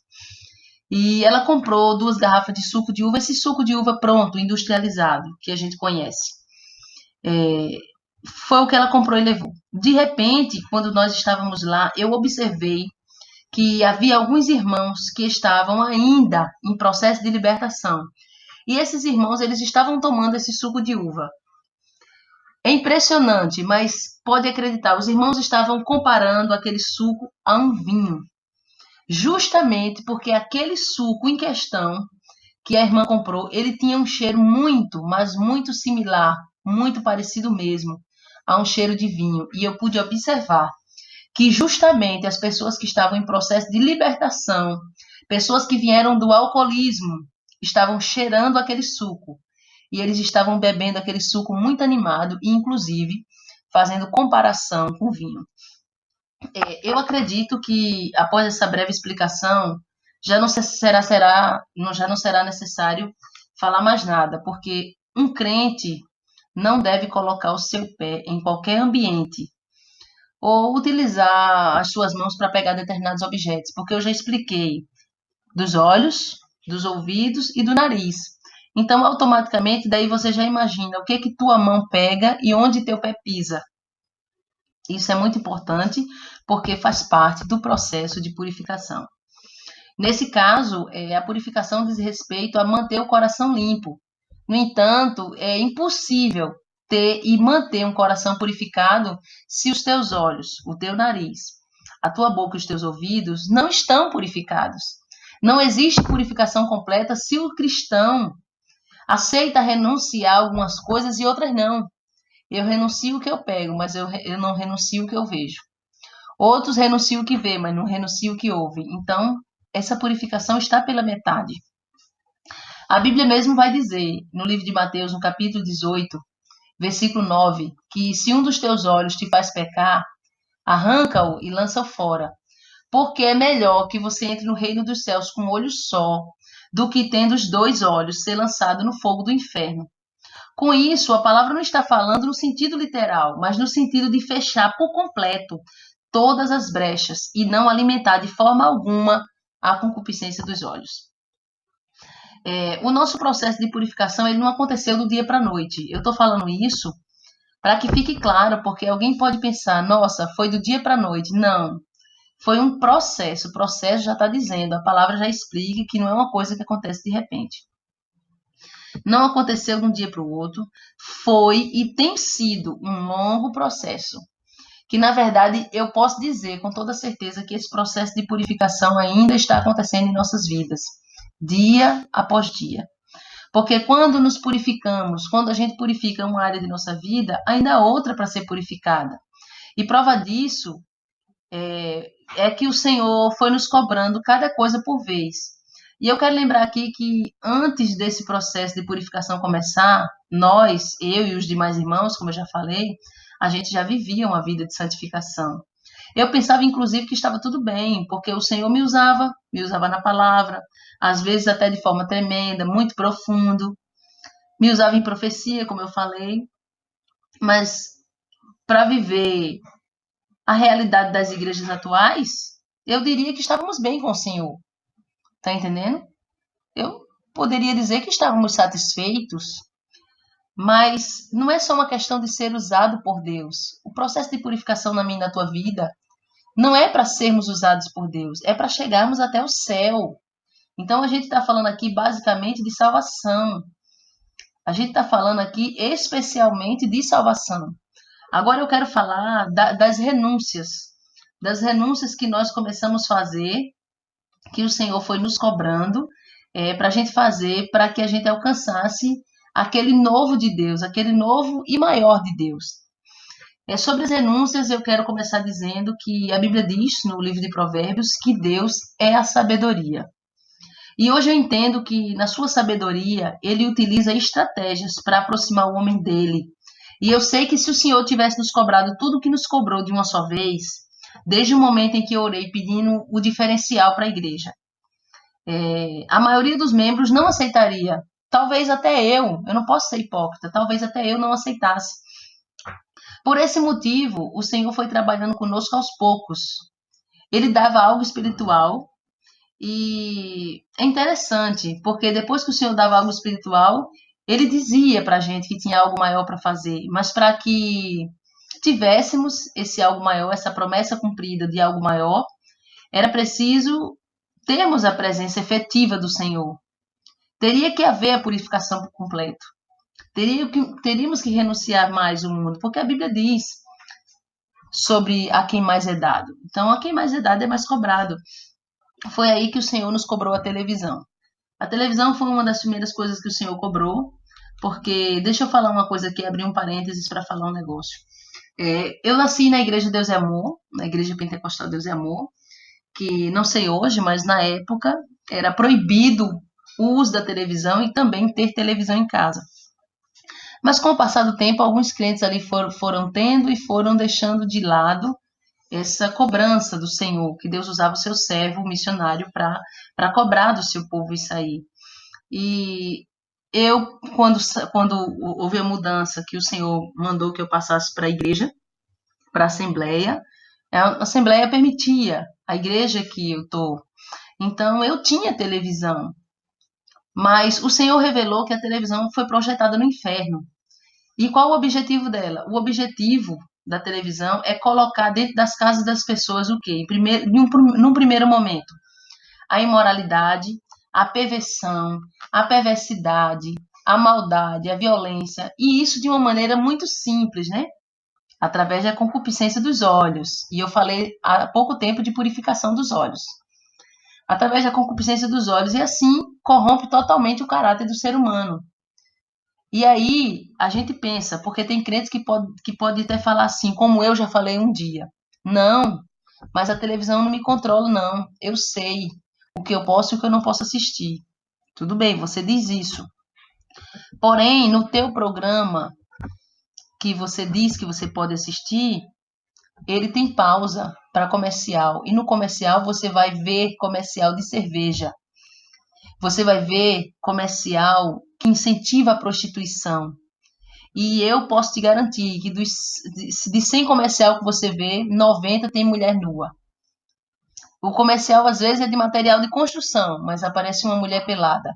E ela comprou 2 garrafas de suco de uva, esse suco de uva pronto, industrializado, que a gente conhece. Foi o que ela comprou e levou. De repente, quando nós estávamos lá, eu observei que havia alguns irmãos que estavam ainda em processo de libertação. E esses irmãos, eles estavam tomando esse suco de uva. É impressionante, mas pode acreditar, os irmãos estavam comparando aquele suco a um vinho. Justamente porque aquele suco em questão que a irmã comprou, ele tinha um cheiro muito, mas muito similar, muito parecido mesmo, a um cheiro de vinho. E eu pude observar que justamente as pessoas que estavam em processo de libertação, pessoas que vieram do alcoolismo, estavam cheirando aquele suco. E eles estavam bebendo aquele suco muito animado e, inclusive, fazendo comparação com o vinho. Eu acredito que, após essa breve explicação, já não será necessário falar mais nada, porque um crente não deve colocar o seu pé em qualquer ambiente ou utilizar as suas mãos para pegar determinados objetos, porque eu já expliquei dos olhos, dos ouvidos e do nariz. Então, automaticamente, daí você já imagina o que que tua mão pega e onde teu pé pisa. Isso é muito importante porque faz parte do processo de purificação. Nesse caso, a purificação diz respeito a manter o coração limpo. No entanto, é impossível ter e manter um coração purificado se os teus olhos, o teu nariz, a tua boca e os teus ouvidos não estão purificados. Não existe purificação completa se o cristão aceita renunciar a algumas coisas e outras não. Eu renuncio o que eu pego, mas eu não renuncio o que eu vejo. Outros renunciam o que vê, mas não renunciam o que ouve. Então, essa purificação está pela metade. A Bíblia mesmo vai dizer, no livro de Mateus, no capítulo 18, versículo 9, que se um dos teus olhos te faz pecar, arranca-o e lança-o fora. Porque é melhor que você entre no reino dos céus com um olho só, do que tendo os dois olhos ser lançado no fogo do inferno. Com isso, a palavra não está falando no sentido literal, mas no sentido de fechar por completo todas as brechas e não alimentar de forma alguma a concupiscência dos olhos. O nosso processo de purificação ele não aconteceu do dia para a noite. Eu estou falando isso para que fique claro, porque alguém pode pensar, nossa, foi do dia para a noite. Não, foi um processo. O processo já está dizendo, a palavra já explica que não é uma coisa que acontece de repente. Não aconteceu de um dia para o outro, foi e tem sido um longo processo. Que, na verdade, eu posso dizer com toda certeza que esse processo de purificação ainda está acontecendo em nossas vidas, dia após dia. Porque quando nos purificamos, quando a gente purifica uma área de nossa vida, ainda há outra para ser purificada. E prova disso é que o Senhor foi nos cobrando cada coisa por vez. E eu quero lembrar aqui que antes desse processo de purificação começar, nós, eu e os demais irmãos, como eu já falei, a gente já vivia uma vida de santificação. Eu pensava, inclusive, que estava tudo bem, porque o Senhor me usava na palavra, às vezes até de forma tremenda, muito profundo, me usava em profecia, como eu falei, mas para viver a realidade das igrejas atuais, eu diria que estávamos bem com o Senhor. Tá entendendo? Eu poderia dizer que estávamos satisfeitos, mas não é só uma questão de ser usado por Deus. O processo de purificação na minha e na tua vida não é para sermos usados por Deus, é para chegarmos até o céu. Então a gente está falando aqui basicamente de salvação. A gente está falando aqui especialmente de salvação. Agora eu quero falar das renúncias que nós começamos a fazer, que o Senhor foi nos cobrando para a gente fazer, para que a gente alcançasse aquele novo de Deus, aquele novo e maior de Deus. Sobre as renúncias, eu quero começar dizendo que a Bíblia diz, no livro de Provérbios, que Deus é a sabedoria. E hoje eu entendo que, na sua sabedoria, ele utiliza estratégias para aproximar o homem dele. E eu sei que se o Senhor tivesse nos cobrado tudo o que nos cobrou de uma só vez, desde o momento em que eu orei pedindo o diferencial para a igreja, a maioria dos membros não aceitaria. Talvez até eu não posso ser hipócrita, talvez até eu não aceitasse. Por esse motivo, o Senhor foi trabalhando conosco aos poucos. Ele dava algo espiritual e é interessante, porque depois que o Senhor dava algo espiritual, ele dizia para a gente que tinha algo maior para fazer, mas para que tivéssemos esse algo maior, essa promessa cumprida de algo maior, era preciso termos a presença efetiva do Senhor. Teria que haver a purificação por completo. Teríamos que renunciar mais ao mundo, porque a Bíblia diz sobre a quem mais é dado. Então, a quem mais é dado é mais cobrado. Foi aí que o Senhor nos cobrou a televisão. A televisão foi uma das primeiras coisas que o Senhor cobrou, porque, deixa eu falar uma coisa aqui, abrir um parênteses para falar um negócio. Eu nasci na Igreja Deus é Amor, na Igreja Pentecostal Deus é Amor, que não sei hoje, mas na época era proibido o uso da televisão e também ter televisão em casa. Mas com o passar do tempo, alguns crentes ali foram tendo e foram deixando de lado essa cobrança do Senhor, que Deus usava o seu servo, o missionário, para cobrar do seu povo isso aí. E quando houve a mudança que o Senhor mandou que eu passasse para a igreja, para a Assembleia permitia, a igreja que eu estou. Então, eu tinha televisão, mas o Senhor revelou que a televisão foi projetada no inferno. E qual o objetivo dela? O objetivo da televisão é colocar dentro das casas das pessoas o quê? Num primeiro momento, a imoralidade, a perversão, a perversidade, a maldade, a violência, e isso de uma maneira muito simples, né? Através da concupiscência dos olhos. E eu falei há pouco tempo de purificação dos olhos. Através da concupiscência dos olhos, e assim corrompe totalmente o caráter do ser humano. E aí a gente pensa, porque tem crentes que pode até falar assim, como eu já falei um dia. Não, mas a televisão não me controla, não. Eu sei o que eu posso e o que eu não posso assistir. Tudo bem, você diz isso. Porém, no teu programa que você diz que você pode assistir, ele tem pausa para comercial. E no comercial você vai ver comercial de cerveja. Você vai ver comercial que incentiva a prostituição. E eu posso te garantir que de 100 comercial que você vê, 90 tem mulher nua. O comercial, às vezes, é de material de construção, mas aparece uma mulher pelada.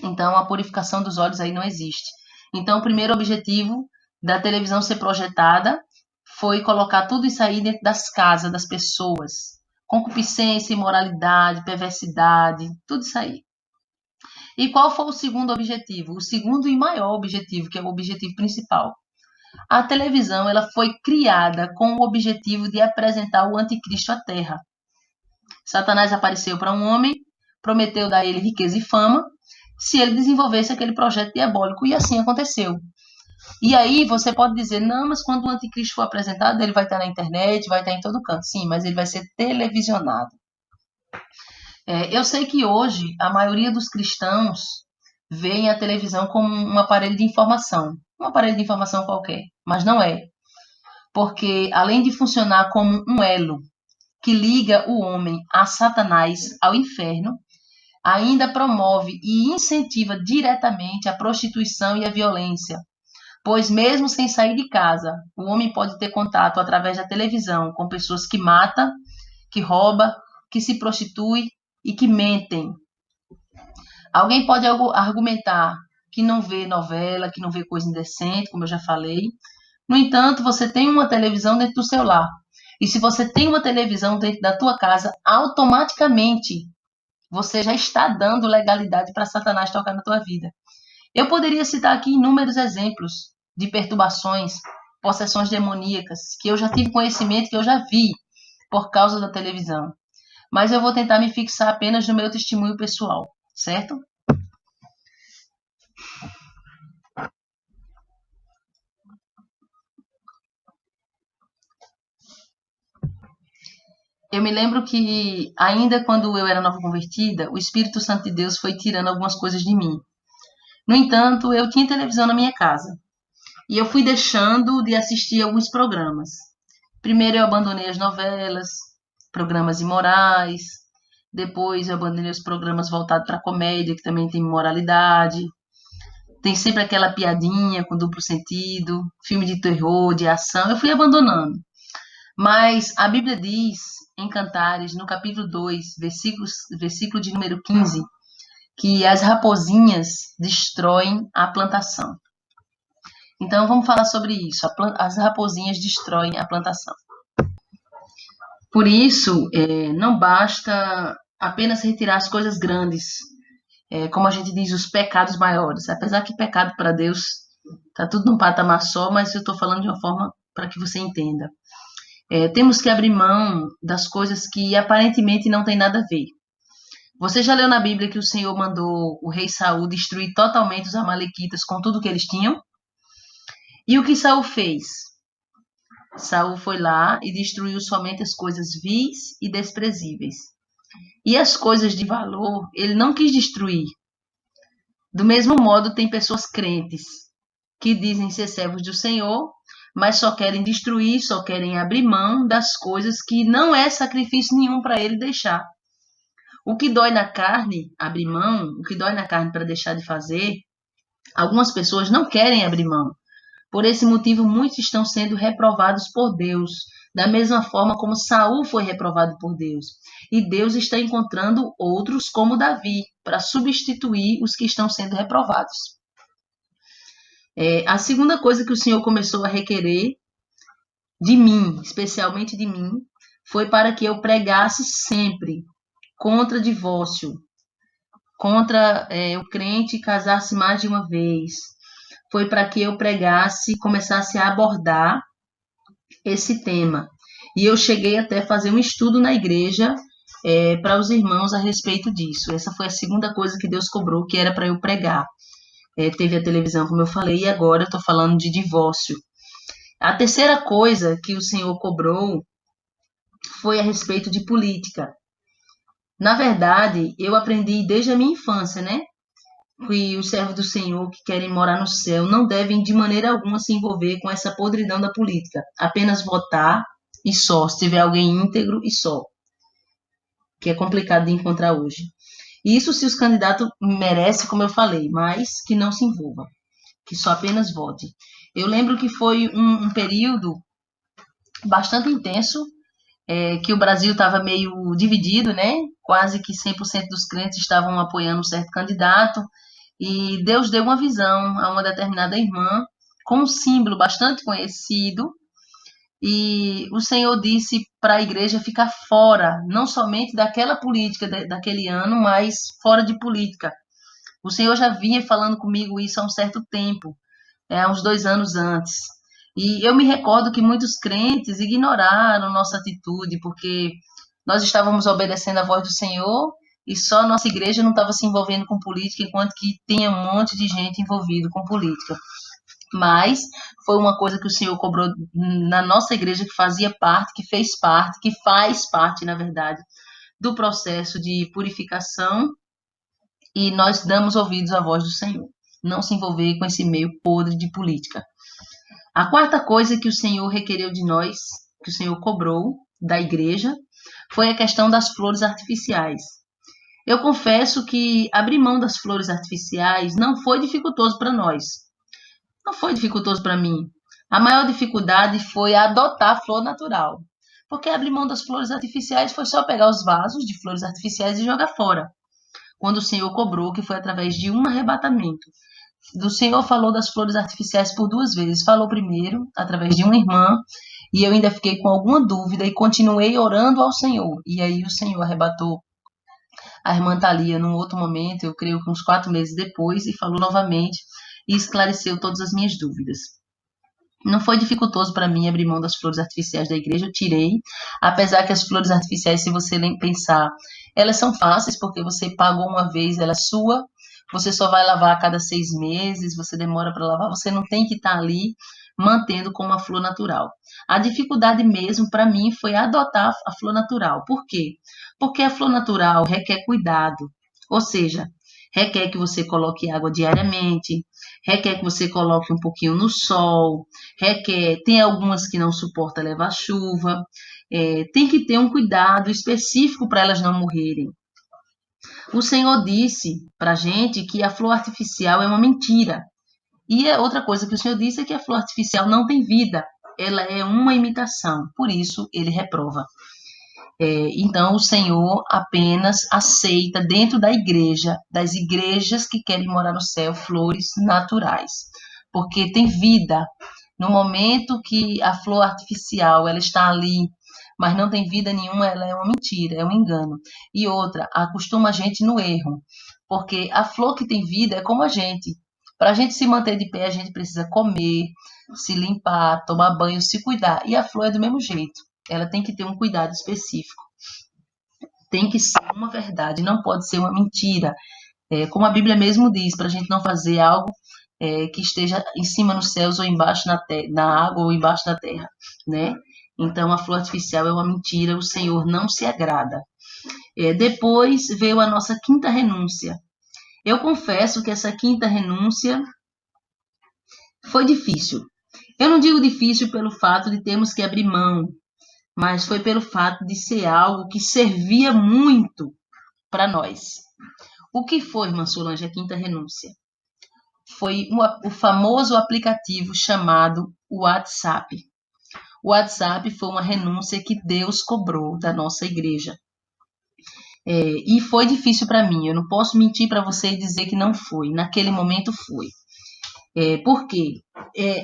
Então, a purificação dos olhos aí não existe. Então, o primeiro objetivo da televisão ser projetada foi colocar tudo isso aí dentro das casas das pessoas. Concupiscência, imoralidade, perversidade, tudo isso aí. E qual foi o segundo objetivo? O segundo e maior objetivo, que é o objetivo principal. A televisão ela foi criada com o objetivo de apresentar o anticristo à Terra. Satanás apareceu para um homem, prometeu dar a ele riqueza e fama, se ele desenvolvesse aquele projeto diabólico, e assim aconteceu. E aí você pode dizer, não, mas quando o anticristo for apresentado, ele vai estar na internet, vai estar em todo canto. Sim, mas ele vai ser televisionado. Eu sei que hoje a maioria dos cristãos veem a televisão como um aparelho de informação. Um aparelho de informação qualquer, mas não é. Porque além de funcionar como um elo que liga o homem a Satanás, ao inferno, ainda promove e incentiva diretamente a prostituição e a violência. Pois mesmo sem sair de casa, o homem pode ter contato através da televisão com pessoas que matam, que roubam, que se prostituem e que mentem. Alguém pode argumentar que não vê novela, que não vê coisa indecente, como eu já falei. No entanto, você tem uma televisão dentro do seu lar. E se você tem uma televisão dentro da tua casa, automaticamente você já está dando legalidade para Satanás tocar na tua vida. Eu poderia citar aqui inúmeros exemplos de perturbações, possessões demoníacas, que eu já tive conhecimento, que eu já vi por causa da televisão. Mas eu vou tentar me fixar apenas no meu testemunho pessoal, certo? Eu me lembro que, ainda quando eu era nova convertida, o Espírito Santo de Deus foi tirando algumas coisas de mim. No entanto, eu tinha televisão na minha casa. E eu fui deixando de assistir alguns programas. Primeiro eu abandonei as novelas, programas imorais. Depois eu abandonei os programas voltados para comédia, que também tem moralidade. Tem sempre aquela piadinha com duplo sentido, filme de terror, de ação. Eu fui abandonando. Mas a Bíblia diz, em Cantares, no capítulo 2, versículo de número 15, que as raposinhas destroem a plantação. Então, vamos falar sobre isso. As raposinhas destroem a plantação. Por isso, não basta apenas retirar as coisas grandes, como a gente diz, os pecados maiores. Apesar que pecado para Deus está tudo num patamar só, mas eu estou falando de uma forma para que você entenda. Temos que abrir mão das coisas que aparentemente não tem nada a ver. Você já leu na Bíblia que o Senhor mandou o rei Saul destruir totalmente os amalequitas com tudo que eles tinham? E o que Saul fez? Saul foi lá e destruiu somente as coisas vis e desprezíveis. E as coisas de valor ele não quis destruir. Do mesmo modo, tem pessoas crentes que dizem ser servos do Senhor, mas só querem destruir, só querem abrir mão das coisas que não é sacrifício nenhum para ele deixar. O que dói na carne, abrir mão, o que dói na carne para deixar de fazer, Algumas pessoas não querem abrir mão. Por esse motivo, muitos estão sendo reprovados por Deus, da mesma forma como Saul foi reprovado por Deus. E Deus está encontrando outros como Davi, para substituir os que estão sendo reprovados. A segunda coisa que o Senhor começou a requerer de mim, especialmente de mim, foi para que eu pregasse sempre contra divórcio, contra o crente casar-se mais de uma vez. Foi para que eu pregasse, começasse a abordar esse tema. E eu cheguei até a fazer um estudo na igreja para os irmãos a respeito disso. Essa foi a segunda coisa que Deus cobrou, que era para eu pregar. Teve a televisão, como eu falei, e agora eu estou falando de divórcio. A terceira coisa que o Senhor cobrou foi a respeito de política. Na verdade, eu aprendi desde a minha infância, né? Que os servos do Senhor que querem morar no céu não devem de maneira alguma se envolver com essa podridão da política. Apenas votar e só, se tiver alguém íntegro e só. Que é complicado de encontrar hoje. Isso se os candidatos merecem, como eu falei, mas que não se envolva, que só apenas vote. Eu lembro que foi um período bastante intenso, que o Brasil estava meio dividido, né? Quase que 100% dos crentes estavam apoiando um certo candidato, e Deus deu uma visão a uma determinada irmã com um símbolo bastante conhecido, e o Senhor disse para a igreja ficar fora, não somente daquela política daquele ano, mas fora de política. O Senhor já vinha falando comigo isso há um certo tempo, há uns 2 anos antes. E eu me recordo que muitos crentes ignoraram nossa atitude, porque nós estávamos obedecendo a voz do Senhor e só a nossa igreja não estava se envolvendo com política, enquanto que tinha um monte de gente envolvido com política. Mas foi uma coisa que o Senhor cobrou na nossa igreja, que fazia parte, que fez parte, que faz parte, na verdade, do processo de purificação, e nós damos ouvidos à voz do Senhor. Não se envolver com esse meio podre de política. A quarta coisa que o Senhor requereu de nós, que o Senhor cobrou da igreja, foi a questão das flores artificiais. Eu confesso que abrir mão das flores artificiais não foi dificultoso para nós. Não foi dificultoso para mim. A maior dificuldade foi adotar a flor natural. Porque abrir mão das flores artificiais foi só pegar os vasos de flores artificiais e jogar fora. Quando o Senhor cobrou, que foi através de um arrebatamento. Do Senhor falou das flores artificiais por 2 vezes. Falou primeiro, através de uma irmã, e eu ainda fiquei com alguma dúvida e continuei orando ao Senhor. E aí o Senhor arrebatou a irmã Thalia num outro momento, eu creio que uns 4 meses depois, e falou novamente e esclareceu todas as minhas dúvidas. Não foi dificultoso para mim abrir mão das flores artificiais da igreja, eu tirei, apesar que as flores artificiais, se você pensar, elas são fáceis, porque você pagou uma vez, ela é sua, você só vai lavar a cada 6 meses, você demora para lavar, você não tem que estar ali mantendo como a flor natural. A dificuldade mesmo para mim foi adotar a flor natural. Por quê? Porque a flor natural requer cuidado, ou seja, requer que você coloque água diariamente, requer que você coloque um pouquinho no sol, tem algumas que não suportam levar chuva, tem que ter um cuidado específico para elas não morrerem. O Senhor disse para a gente que a flor artificial é uma mentira. E a outra coisa que o Senhor disse é que a flor artificial não tem vida, ela é uma imitação, por isso ele reprova. Então, o Senhor apenas aceita dentro da igreja, das igrejas que querem morar no céu, flores naturais, porque tem vida. No momento que a flor artificial ela está ali, mas não tem vida nenhuma, ela é uma mentira, é um engano. E outra, acostuma a gente no erro, porque a flor que tem vida é como a gente. Para a gente se manter de pé, a gente precisa comer, se limpar, tomar banho, se cuidar. E a flor é do mesmo jeito. Ela tem que ter um cuidado específico. Tem que ser uma verdade, não pode ser uma mentira. Como a Bíblia mesmo diz, para a gente não fazer algo que esteja em cima nos céus ou embaixo na água ou embaixo da terra, né? Então, a flor artificial é uma mentira, o Senhor não se agrada. Depois veio a nossa quinta renúncia. Eu confesso que essa quinta renúncia foi difícil. Eu não digo difícil pelo fato de termos que abrir mão, mas foi pelo fato de ser algo que servia muito para nós. O que foi, irmã Solange, a quinta renúncia? foi o famoso aplicativo chamado WhatsApp. O WhatsApp foi uma renúncia que Deus cobrou da nossa igreja. E foi difícil para mim, eu não posso mentir para você e dizer que não foi. Naquele momento foi. Por quê?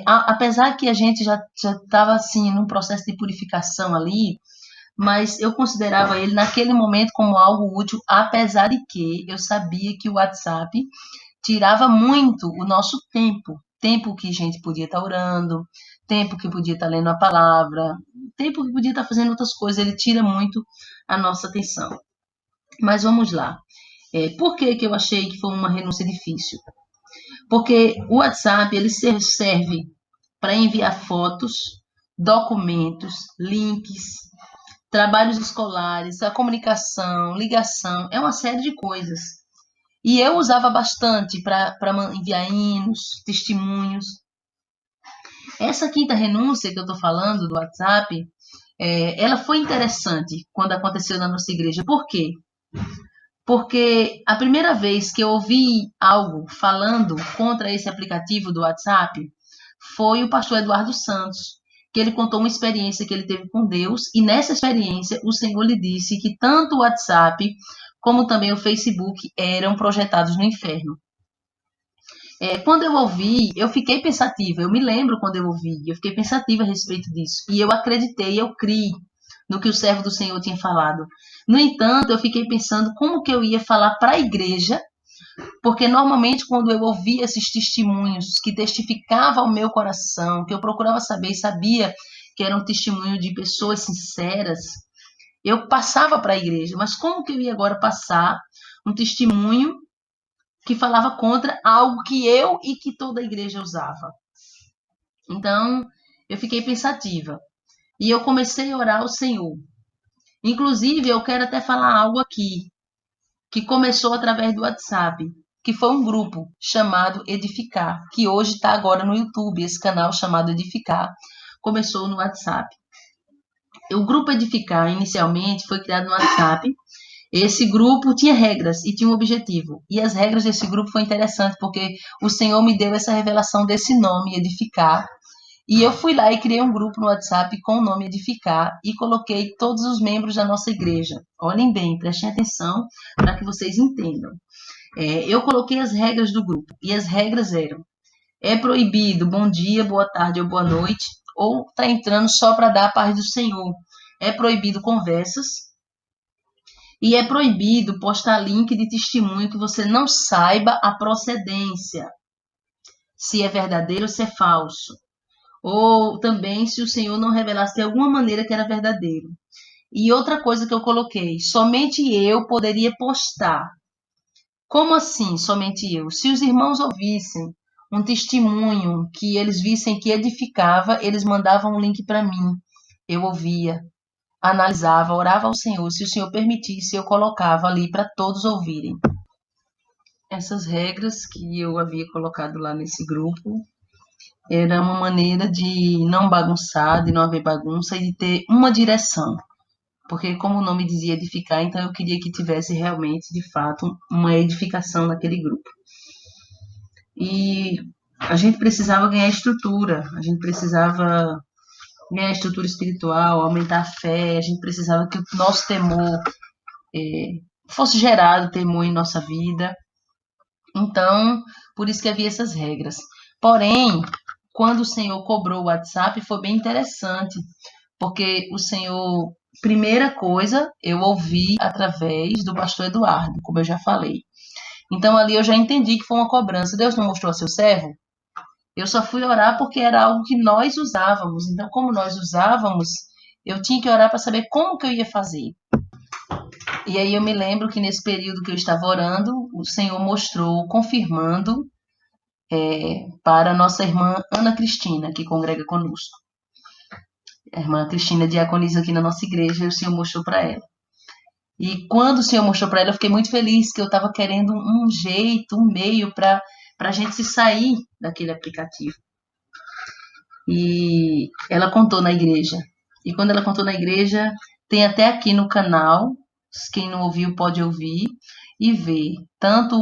Apesar que a gente já estava assim, num processo de purificação ali, mas eu considerava ele naquele momento como algo útil, apesar de que eu sabia que o WhatsApp tirava muito o nosso tempo que a gente podia estar orando, tempo que podia estar lendo a palavra, tempo que podia estar fazendo outras coisas, ele tira muito a nossa atenção. Mas vamos lá. Por que eu achei que foi uma renúncia difícil? Porque o WhatsApp ele serve para enviar fotos, documentos, links, trabalhos escolares, a comunicação, ligação, é uma série de coisas. E eu usava bastante para enviar hinos, testemunhos. Essa quinta renúncia que eu estou falando do WhatsApp, ela foi interessante quando aconteceu na nossa igreja. Por quê? Porque a primeira vez que eu ouvi algo falando contra esse aplicativo do WhatsApp foi o pastor Eduardo Santos, que ele contou uma experiência que ele teve com Deus, e nessa experiência o Senhor lhe disse que tanto o WhatsApp como também o Facebook eram projetados no inferno. Quando eu ouvi, eu fiquei pensativa, eu me lembro quando eu ouvi, eu fiquei pensativa a respeito disso, e eu acreditei, eu criei no que o servo do Senhor tinha falado. No entanto, eu fiquei pensando como que eu ia falar para a igreja, porque normalmente quando eu ouvia esses testemunhos que testificavam ao meu coração, que eu procurava saber e sabia que era um testemunho de pessoas sinceras, eu passava para a igreja. Mas como que eu ia agora passar um testemunho que falava contra algo que eu e que toda a igreja usava? Então, eu fiquei pensativa. E eu comecei a orar ao Senhor. Inclusive, eu quero até falar algo aqui, que começou através do WhatsApp, que foi um grupo chamado Edificar, que hoje está agora no YouTube, esse canal chamado Edificar, começou no WhatsApp. O grupo Edificar, inicialmente, foi criado no WhatsApp. Esse grupo tinha regras e tinha um objetivo. E as regras desse grupo foi interessante, porque o Senhor me deu essa revelação desse nome, Edificar. E eu fui lá e criei um grupo no WhatsApp com o nome Edificar e coloquei todos os membros da nossa igreja. Olhem bem, prestem atenção para que vocês entendam. Eu coloquei as regras do grupo e as regras eram: é proibido bom dia, boa tarde ou boa noite, ou está entrando só para dar a paz do Senhor. É proibido conversas e é proibido postar link de testemunho que você não saiba a procedência, se é verdadeiro ou se é falso. Ou também se o Senhor não revelasse de alguma maneira que era verdadeiro. E outra coisa que eu coloquei, somente eu poderia postar. Como assim, somente eu? Se os irmãos ouvissem um testemunho que eles vissem que edificava, eles mandavam um link para mim. Eu ouvia, analisava, orava ao Senhor. Se o Senhor permitisse, eu colocava ali para todos ouvirem. Essas regras que eu havia colocado lá nesse grupo era uma maneira de não bagunçar, de não haver bagunça e de ter uma direção. Porque, como o nome dizia, edificar, então eu queria que tivesse realmente, de fato, uma edificação naquele grupo. E a gente precisava ganhar estrutura, a gente precisava ganhar estrutura espiritual, aumentar a fé, a gente precisava que o nosso temor fosse gerado, temor em nossa vida. Então, por isso que havia essas regras. Porém, quando o Senhor cobrou o WhatsApp, foi bem interessante, porque o Senhor, primeira coisa, eu ouvi através do pastor Eduardo, como eu já falei. Então, ali eu já entendi que foi uma cobrança. Deus não mostrou a seu servo? Eu só fui orar porque era algo que nós usávamos. Então, como nós usávamos, eu tinha que orar para saber como que eu ia fazer. E aí eu me lembro que nesse período que eu estava orando, o Senhor mostrou, confirmando para a nossa irmã Ana Cristina, que congrega conosco. A irmã Cristina diaconiza aqui na nossa igreja e o Senhor mostrou para ela. E quando o Senhor mostrou para ela, eu fiquei muito feliz, que eu estava querendo um jeito, um meio para a gente se sair daquele aplicativo. E ela contou na igreja. E quando ela contou na igreja, tem até aqui no canal, quem não ouviu pode ouvir e ver tanto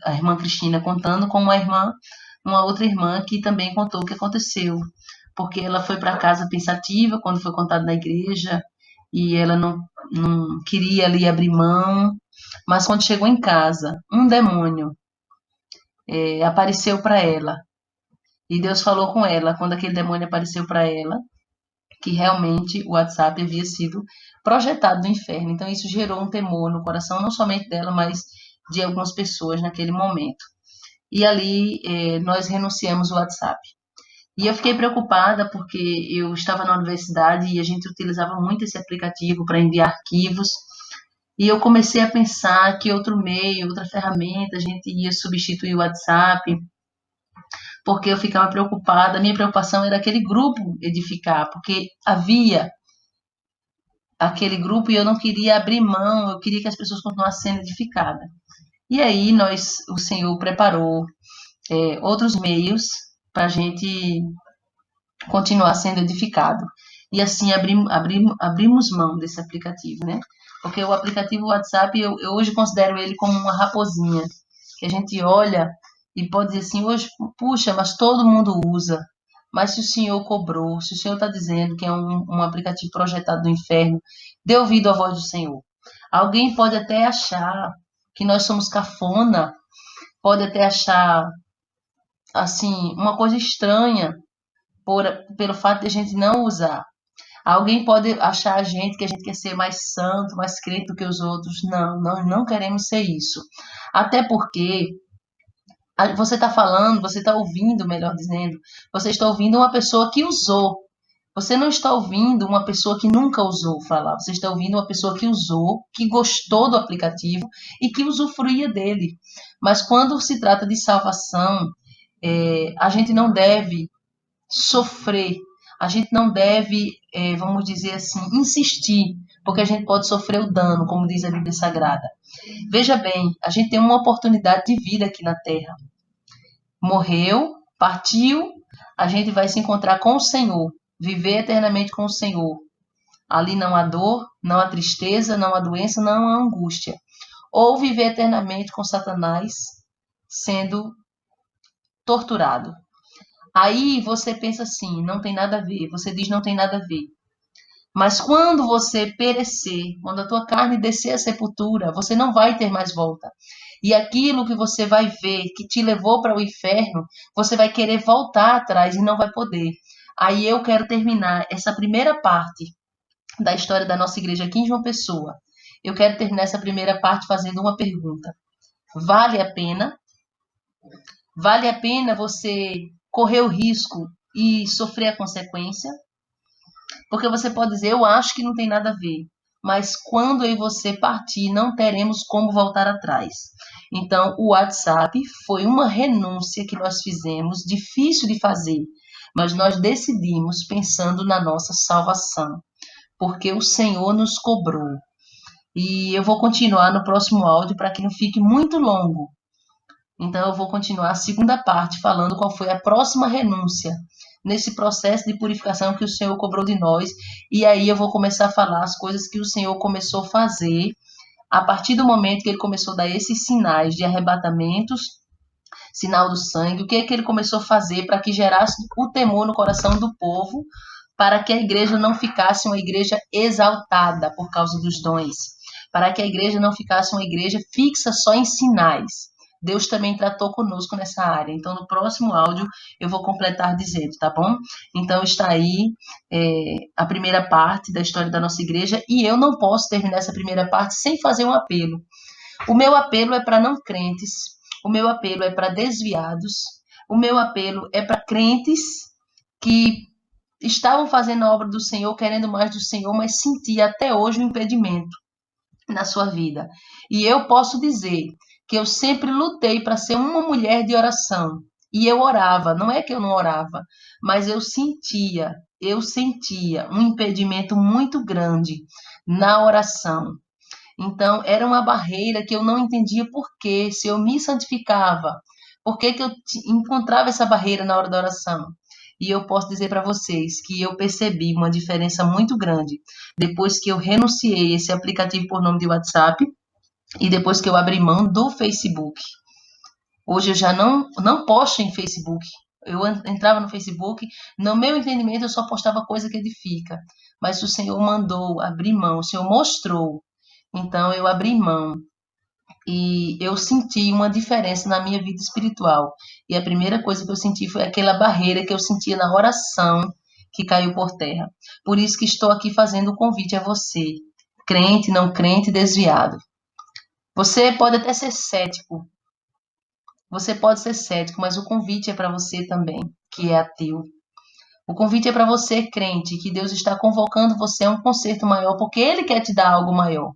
a irmã Cristina contando com uma outra irmã que também contou o que aconteceu, porque ela foi para casa pensativa quando foi contado na igreja e ela não queria ali abrir mão, mas quando chegou em casa, um demônio apareceu para ela e Deus falou com ela quando aquele demônio apareceu para ela que realmente o WhatsApp havia sido projetado do inferno. Então isso gerou um temor no coração não somente dela, mas de algumas pessoas naquele momento. E ali nós renunciamos o WhatsApp. E eu fiquei preocupada porque eu estava na universidade e a gente utilizava muito esse aplicativo para enviar arquivos. E eu comecei a pensar que outro meio, outra ferramenta, a gente ia substituir o WhatsApp, porque eu ficava preocupada. A minha preocupação era aquele grupo edificar, porque havia aquele grupo e eu não queria abrir mão, eu queria que as pessoas continuassem sendo edificadas. E aí o Senhor preparou outros meios para a gente continuar sendo edificado. E assim abrimos mão desse aplicativo, né? Porque o aplicativo WhatsApp, eu hoje considero ele como uma raposinha, que a gente olha e pode dizer assim, hoje, puxa, mas todo mundo usa. Mas se o Senhor cobrou, se o Senhor está dizendo que é um aplicativo projetado do inferno, dê ouvido à voz do Senhor. Alguém pode até achar que nós somos cafona, pode até achar, assim, uma coisa estranha pelo fato de a gente não usar. Alguém pode achar que a gente quer ser mais santo, mais crente do que os outros. Não, nós não queremos ser isso. Até porque você está falando, você está ouvindo, melhor dizendo, você está ouvindo uma pessoa que usou. Você não está ouvindo uma pessoa que nunca usou falar. Você está ouvindo uma pessoa que usou, que gostou do aplicativo e que usufruía dele. Mas quando se trata de salvação, a gente não deve sofrer. A gente não deve, vamos dizer assim, insistir, porque a gente pode sofrer o dano, como diz a Bíblia Sagrada. Veja bem, a gente tem uma oportunidade de vida aqui na Terra. Morreu, partiu, a gente vai se encontrar com o Senhor, viver eternamente com o Senhor. Ali não há dor, não há tristeza, não há doença, não há angústia. Ou viver eternamente com Satanás sendo torturado. Aí você pensa assim, não tem nada a ver. Você diz não tem nada a ver. Mas quando você perecer, quando a tua carne descer à sepultura, você não vai ter mais volta. E aquilo que você vai ver que te levou para o inferno, você vai querer voltar atrás e não vai poder. Aí eu quero terminar essa primeira parte da história da nossa igreja aqui em João Pessoa. Eu quero terminar essa primeira parte fazendo uma pergunta. Vale a pena? Vale a pena você correr o risco e sofrer a consequência? Porque você pode dizer, eu acho que não tem nada a ver. Mas quando eu e você partir, não teremos como voltar atrás. Então, o WhatsApp foi uma renúncia que nós fizemos, difícil de fazer, mas nós decidimos pensando na nossa salvação, porque o Senhor nos cobrou. E eu vou continuar no próximo áudio para que não fique muito longo. Então, eu vou continuar a segunda parte falando qual foi a próxima renúncia nesse processo de purificação que o Senhor cobrou de nós. E aí eu vou começar a falar as coisas que o Senhor começou a fazer a partir do momento que ele começou a dar esses sinais de arrebatamentos, sinal do sangue, o que é que ele começou a fazer para que gerasse o temor no coração do povo, para que a igreja não ficasse uma igreja exaltada por causa dos dons, para que a igreja não ficasse uma igreja fixa só em sinais. Deus também tratou conosco nessa área. Então, no próximo áudio, eu vou completar dizendo, tá bom? Então, está aí a primeira parte da história da nossa igreja e eu não posso terminar essa primeira parte sem fazer um apelo. O meu apelo é para não crentes, o meu apelo é para desviados, o meu apelo é para crentes que estavam fazendo a obra do Senhor, querendo mais do Senhor, mas sentia até hoje um impedimento na sua vida. E eu posso dizer que eu sempre lutei para ser uma mulher de oração. E eu orava, não é que eu não orava, mas eu sentia um impedimento muito grande na oração. Então, era uma barreira que eu não entendia por quê, se eu me santificava, por que eu encontrava essa barreira na hora da oração. E eu posso dizer para vocês que eu percebi uma diferença muito grande depois que eu renunciei esse aplicativo por nome de WhatsApp e depois que eu abri mão do Facebook. Hoje eu já não posto em Facebook. Eu entrava no Facebook, no meu entendimento eu só postava coisa que edifica. Mas o Senhor mandou abrir mão, o Senhor mostrou. Então eu abri mão e eu senti uma diferença na minha vida espiritual. E a primeira coisa que eu senti foi aquela barreira que eu sentia na oração que caiu por terra. Por isso que estou aqui fazendo o convite a você, crente, não crente, desviado. Você pode até ser cético, você pode ser cético, mas o convite é para você também, que é ateu. O convite é para você, crente, que Deus está convocando você a um concerto maior, porque Ele quer te dar algo maior.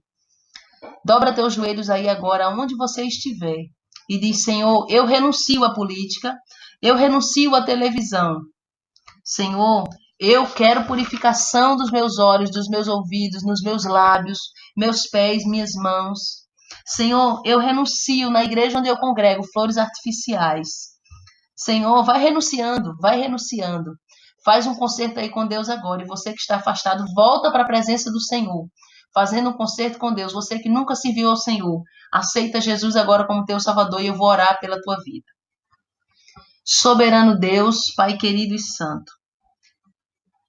Dobra teus joelhos aí agora, onde você estiver, e diz: Senhor, eu renuncio à política, eu renuncio à televisão. Senhor, eu quero purificação dos meus olhos, dos meus ouvidos, nos meus lábios, meus pés, minhas mãos. Senhor, eu renuncio na igreja onde eu congrego flores artificiais. Senhor, vai renunciando, vai renunciando. Faz um concerto aí com Deus agora. E você que está afastado, volta para a presença do Senhor. Fazendo um concerto com Deus. Você que nunca se viu ao Senhor, aceita Jesus agora como teu Salvador e eu vou orar pela tua vida. Soberano Deus, Pai querido e santo.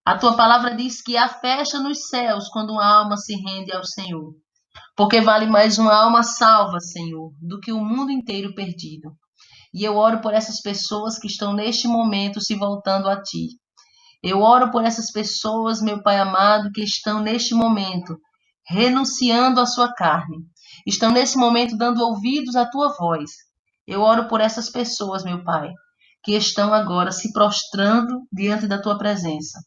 A tua palavra diz que há festa nos céus quando uma alma se rende ao Senhor. Porque vale mais uma alma salva, Senhor, do que o mundo inteiro perdido. E eu oro por essas pessoas que estão neste momento se voltando a Ti. Eu oro por essas pessoas, meu Pai amado, que estão neste momento renunciando à sua carne. Estão nesse momento dando ouvidos à Tua voz. Eu oro por essas pessoas, meu Pai, que estão agora se prostrando diante da Tua presença.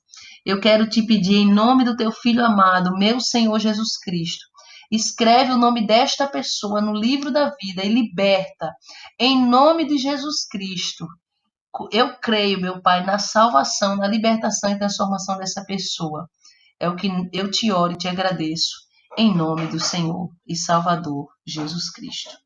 Eu quero te pedir em nome do Teu Filho amado, meu Senhor Jesus Cristo, escreve o nome desta pessoa no livro da vida e liberta, em nome de Jesus Cristo. Eu creio, meu Pai, na salvação, na libertação e transformação dessa pessoa. É o que eu te oro e te agradeço, em nome do Senhor e Salvador Jesus Cristo.